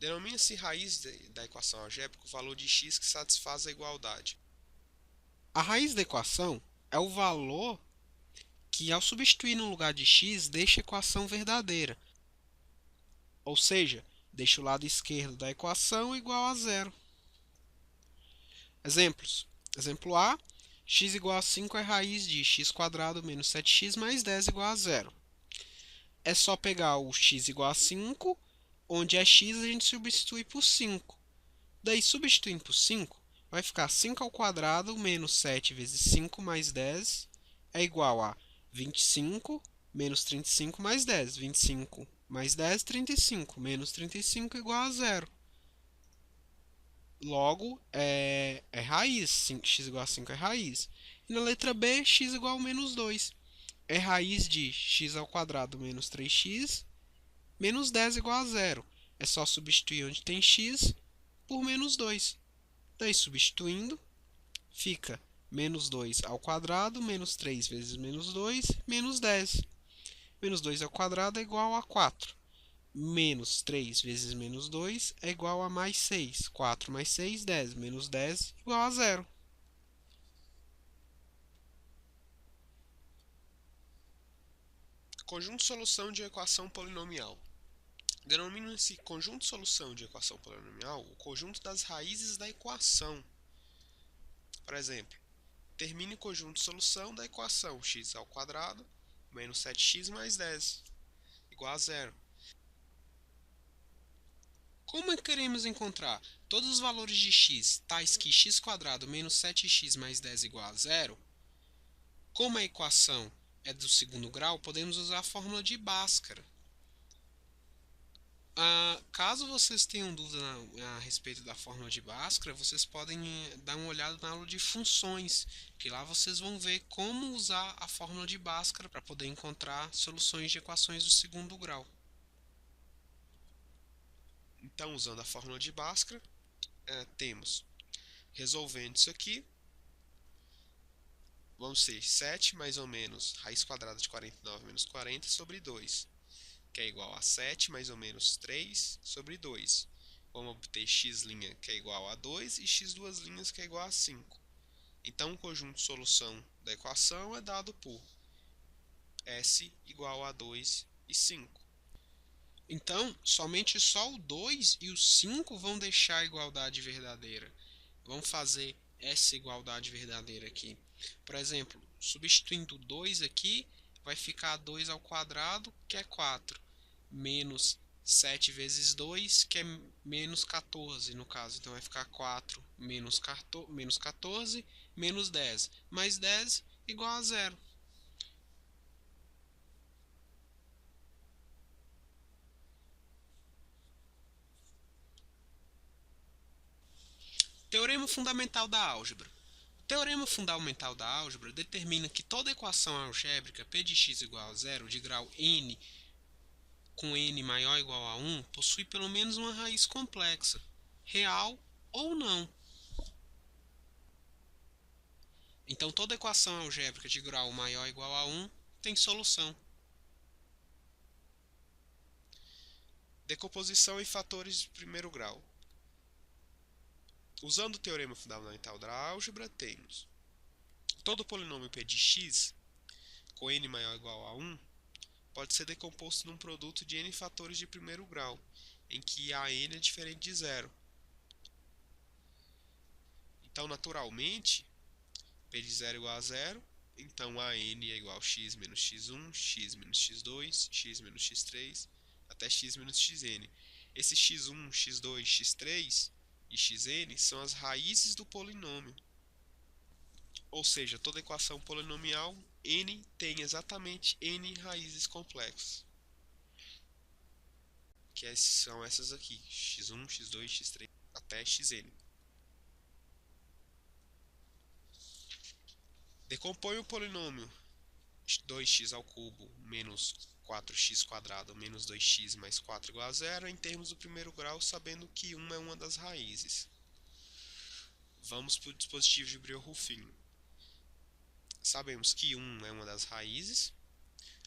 Denomina-se raiz da equação algébrica o valor de x que satisfaz a igualdade. A raiz da equação é o valor que, ao substituir no lugar de x, deixa a equação verdadeira. Ou seja, deixa o lado esquerdo da equação igual a zero. Exemplos. Exemplo A. X igual a 5 é raiz de x² menos 7x mais 10 igual a zero. É só pegar o x igual a 5, onde é x a gente substitui por 5. Daí, substituindo por 5, vai ficar 5² menos 7 vezes 5 mais 10 é igual a 25 menos 35 mais 10. 25 mais 10, 35. Menos 35 igual a zero. Logo, é raiz. X igual a 5 é raiz. E na letra B, x igual a menos 2. É raiz de x² menos 3x menos 10 igual a zero. É só substituir onde tem x por menos 2. Daí, substituindo, fica menos 2² menos 3 vezes menos 2, menos 10. Menos 2² é igual a 4. Menos 3 vezes menos 2 é igual a mais 6. 4 mais 6, 10. Menos 10 igual a zero. Conjunto de solução de equação polinomial. Denomina-se conjunto de solução de equação polinomial o conjunto das raízes da equação. Por exemplo, termine o conjunto de solução da equação x² menos 7x mais 10 igual a zero. Como é que queremos encontrar todos os valores de x, tais que x² menos 7x mais 10 igual a zero? Como a equação é do segundo grau, podemos usar a fórmula de Bhaskara. Caso vocês tenham dúvida a respeito da fórmula de Bhaskara, vocês podem dar uma olhada na aula de funções, que lá vocês vão ver como usar a fórmula de Bhaskara para poder encontrar soluções de equações do segundo grau. Então, usando a fórmula de Bhaskara, temos, resolvendo isso aqui, vamos ter 7 mais ou menos raiz² de 49 menos 40 sobre 2, que é igual a 7 mais ou menos 3 sobre 2. Vamos obter x', que é igual a 2, e x2', que é igual a 5. Então, o conjunto de solução da equação é dado por S igual a 2 e 5. Então, somente só o 2 e o 5 vão deixar a igualdade verdadeira. Vamos fazer essa igualdade verdadeira aqui. Por exemplo, substituindo 2 aqui, vai ficar 2², que é 4, menos 7 vezes 2, que é menos 14, no caso. Então, vai ficar 4 menos 14, menos 10. Mais 10 igual a zero. Teorema fundamental da álgebra. O teorema fundamental da álgebra determina que toda equação algébrica P de x igual a zero de grau n com n maior ou igual a 1 possui pelo menos uma raiz complexa, real ou não. Então, toda equação algébrica de grau maior ou igual a 1 tem solução. Decomposição em fatores de primeiro grau. Usando o teorema fundamental da álgebra, temos todo polinômio P de x com n maior ou igual a 1 pode ser decomposto num produto de n fatores de primeiro grau, em que a n é diferente de zero. Então, naturalmente, P de 0 igual a zero, então a n é igual a x menos x1, x menos x2, x menos x3, até x menos xn. Esse x1, x2, x3 e xn são as raízes do polinômio. Ou seja, toda equação polinomial, n tem exatamente n raízes complexas. Que são essas aqui, x1, x2, x3, até xn. Decompõe o polinômio 2x ao cubo menos 4x² menos 2x mais 4 igual a zero em termos do primeiro grau, sabendo que 1 é uma das raízes. Vamos para o dispositivo de Brillouin. Sabemos que 1 é uma das raízes.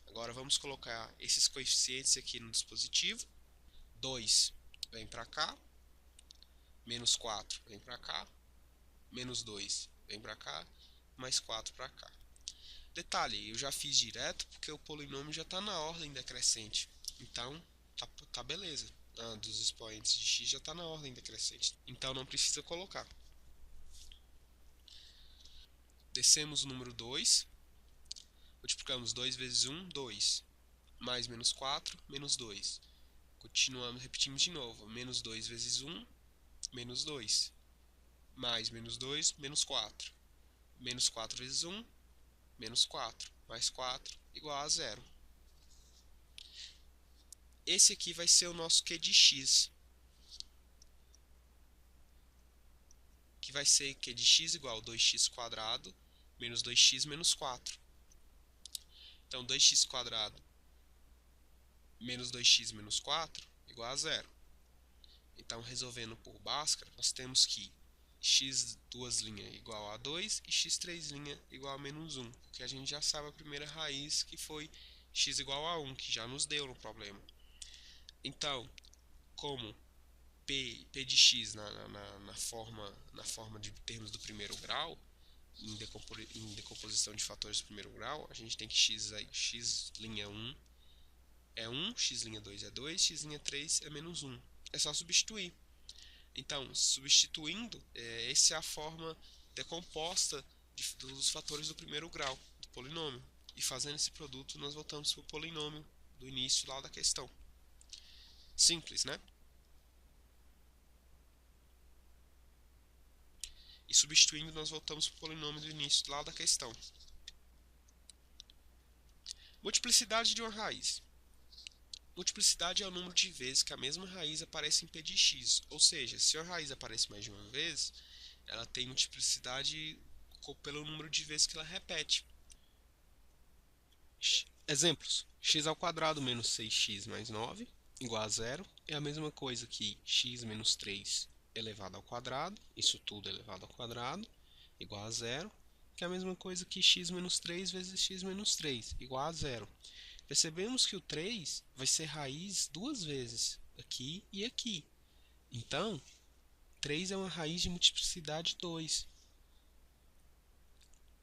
Agora vamos colocar esses coeficientes aqui no dispositivo. 2 vem para cá, menos 4 vem para cá, menos 2 vem para cá, mais 4 para cá. Detalhe, eu já fiz direto porque o polinômio já está na ordem decrescente. Então, tá beleza. Dos expoentes de x já está na ordem decrescente. Então, não precisa colocar. Descemos o número 2. Multiplicamos 2 vezes 1, 2. Mais menos 4, menos 2. Continuamos, repetimos de novo. Menos 2 vezes 1, menos 2. Mais menos 2, menos 4. Menos 4 vezes 1, menos 4. Mais 4, igual a 0. Esse aqui vai ser o nosso Q de x. Que vai ser Q de x igual a 2x² menos 2x menos 4. Então, 2x² menos 2x menos 4 igual a 0. Então, resolvendo por Bhaskara, nós temos que x duas linhas igual a 2 e x três linhas igual a menos 1. Porque a gente já sabe a primeira raiz, que foi x igual a 1, que já nos deu no problema. Então, como P de x na forma de termos do primeiro grau, em decomposição de fatores do primeiro grau, a gente tem que x' 1 é 1, x' 2 é 2, x' 3 é menos 1. É só substituir. Então, substituindo, essa é a forma decomposta dos fatores do primeiro grau do polinômio. E fazendo esse produto, nós voltamos para o polinômio do início lá da questão. Simples, né? E substituindo, nós voltamos para o polinômio do início lá da questão. Multiplicidade de uma raiz. Multiplicidade é o número de vezes que a mesma raiz aparece em P de x. Ou seja, se a raiz aparece mais de uma vez, ela tem multiplicidade pelo número de vezes que ela repete. Exemplos. X² menos 6x mais 9 igual a 0 é a mesma coisa que x menos 3 elevado ao quadrado, isso tudo elevado ao quadrado, igual a 0, que é a mesma coisa que x menos 3 vezes x menos 3, igual a 0. Percebemos que o 3 vai ser raiz duas vezes, aqui e aqui. Então, 3 é uma raiz de multiplicidade 2.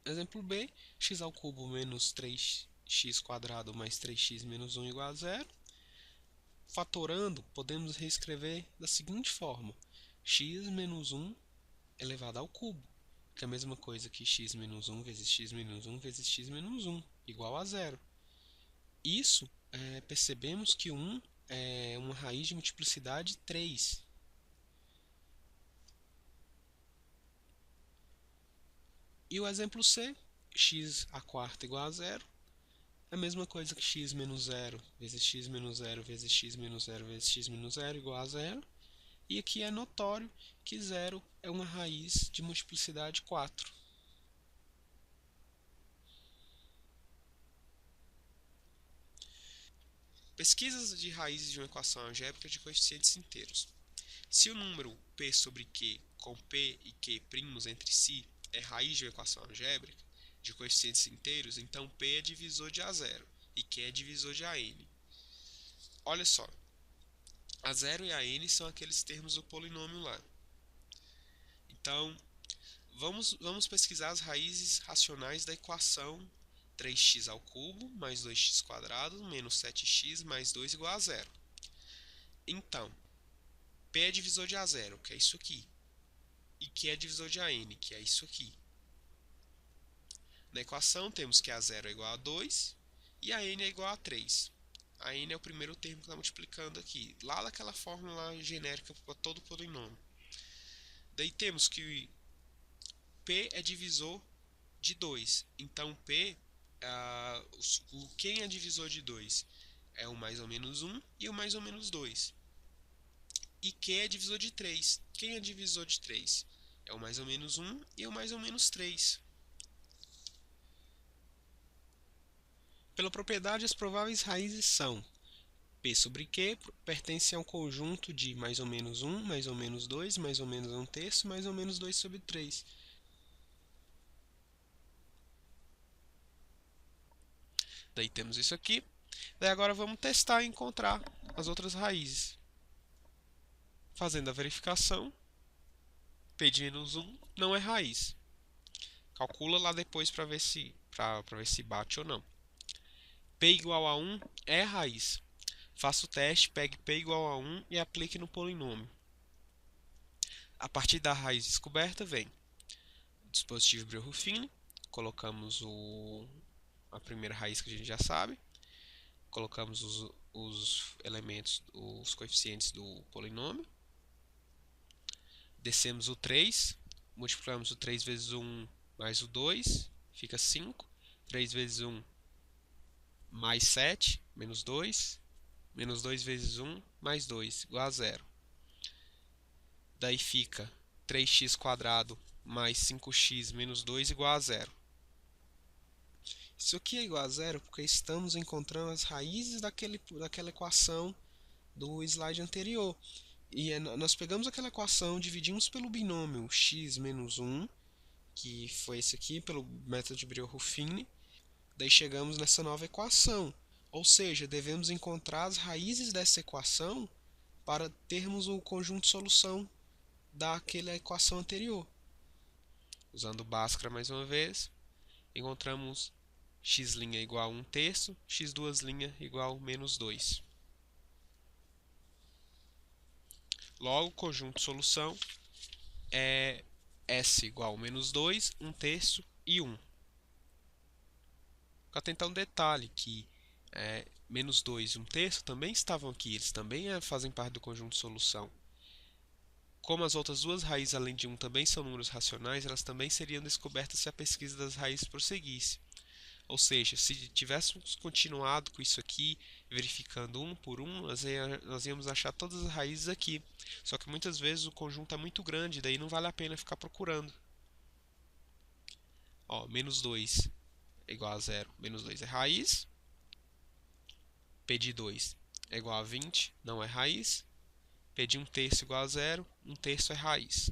Exemplo B, x² menos 3x² mais 3x menos 1 igual a 0. Fatorando, podemos reescrever da seguinte forma: x menos 1 elevado ao cubo, que é a mesma coisa que x menos 1 vezes x menos 1 vezes x menos 1, igual a 0. Isso, percebemos que 1 é uma raiz de multiplicidade 3. E o exemplo C, x² igual a 0, é a mesma coisa que x menos 0 vezes x menos 0 vezes x menos 0 vezes x menos 0 igual a 0. E aqui é notório que 0 é uma raiz de multiplicidade 4. Pesquisas de raízes de uma equação algébrica de coeficientes inteiros. Se o número p sobre q com p e q primos entre si é raiz de uma equação algébrica de coeficientes inteiros, então p é divisor de A0 e q é divisor de AN. Olha só, A0 e AN são aqueles termos do polinômio lá. Então, vamos pesquisar as raízes racionais da equação 3x² mais 2x² menos 7x mais 2 igual a 0. Então, P é divisor de A0, que é isso aqui, e Q é divisor de AN, que é isso aqui. Na equação temos que A0 é igual a 2 e AN é igual a 3. AN é o primeiro termo que está multiplicando aqui, lá daquela fórmula genérica para todo polinômio. Daí temos que P é divisor de 2, então P, quem é divisor de 2? É o mais ou menos 1 e o mais ou menos 2. E Q é divisor de 3. Quem é divisor de 3? É o mais ou menos 1 e o mais ou menos 3. Pela propriedade, as prováveis raízes são: P sobre Q pertence a um conjunto de mais ou menos 1, mais ou menos 2, mais ou menos 1/3, mais ou menos 2 sobre 3. Daí temos isso aqui. Daí agora vamos testar e encontrar as outras raízes. Fazendo a verificação, p de menos 1 não é raiz. Calcula lá depois para ver se bate ou não. P igual a 1 é raiz. Faça o teste, pegue P igual a 1 e aplique no polinômio. A partir da raiz descoberta vem o dispositivo Breuer-Ruffini, colocamos a primeira raiz que a gente já sabe, colocamos os elementos, os coeficientes do polinômio, descemos o 3, multiplicamos o 3 vezes 1 mais o 2, fica 5, 3 vezes 1 mais 7, menos 2, menos 2 vezes 1 mais 2, igual a 0. Daí fica 3x² mais 5x menos 2 igual a 0. Isso aqui é igual a 0 porque estamos encontrando as raízes daquela equação do slide anterior. E nós pegamos aquela equação, dividimos pelo binômio x menos 1, que foi esse aqui, pelo método de Breuer-Ruffini. Daí chegamos nessa nova equação. Ou seja, devemos encontrar as raízes dessa equação para termos o conjunto de solução daquela equação anterior. Usando Bhaskara mais uma vez, encontramos x' igual a 1/3, x2' igual a menos 2. Logo, o conjunto de solução é S igual a menos 2, 1/3 e 1. Vou atentar um detalhe que menos 2 e 1/3 também estavam aqui, eles também fazem parte do conjunto de solução. Como as outras duas raízes além de 1 também são números racionais, elas também seriam descobertas se a pesquisa das raízes prosseguisse. Ou seja, se tivéssemos continuado com isso aqui, verificando um por um, nós íamos achar todas as raízes aqui. Só que muitas vezes o conjunto é muito grande, daí não vale a pena ficar procurando. Ó, menos 2 é igual a 0, menos 2 é raiz. P de 2 é igual a 20, não é raiz. P de 1/3 igual a 0, 1/3 é raiz.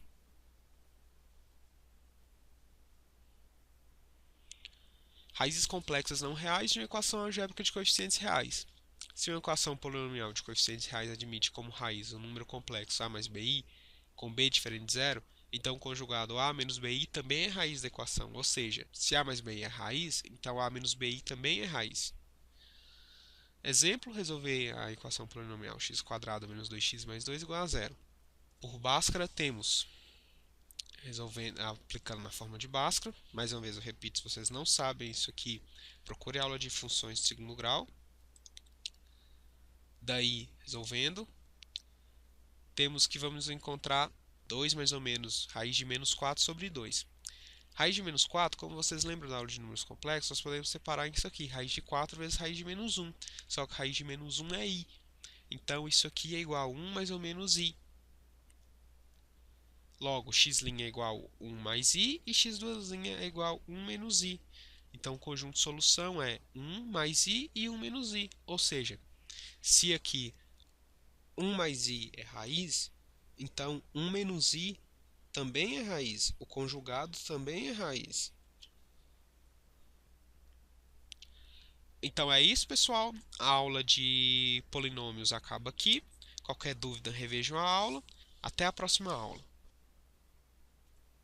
Raízes complexas não reais de uma equação algébrica de coeficientes reais. Se uma equação polinomial de coeficientes reais admite como raiz um número complexo a mais bi, com b diferente de zero, então conjugado a menos bi também é raiz da equação. Ou seja, se a mais bi é raiz, então a menos bi também é raiz. Exemplo, resolver a equação polinomial x² menos 2x mais 2 igual a 0. Por Bhaskara temos, aplicando na forma de Bhaskara, mais uma vez eu repito, se vocês não sabem isso aqui, procure a aula de funções de segundo grau. Daí, resolvendo, temos que vamos encontrar 2 mais ou menos raiz de menos 4 sobre 2. Raiz de menos 4, como vocês lembram da aula de números complexos, nós podemos separar isso aqui, raiz de 4 vezes raiz de menos 1. Só que raiz de menos 1 é i. Então, isso aqui é igual a 1 mais ou menos i. Logo, x' é igual a 1 mais i e x2' é igual a 1 menos i. Então, o conjunto de solução é 1 mais i e 1 menos i. Ou seja, se aqui 1 mais i é raiz, então 1 menos i também é raiz. O conjugado também é raiz. Então é isso, pessoal. A aula de polinômios acaba aqui. Qualquer dúvida, revejam a aula. Até a próxima aula.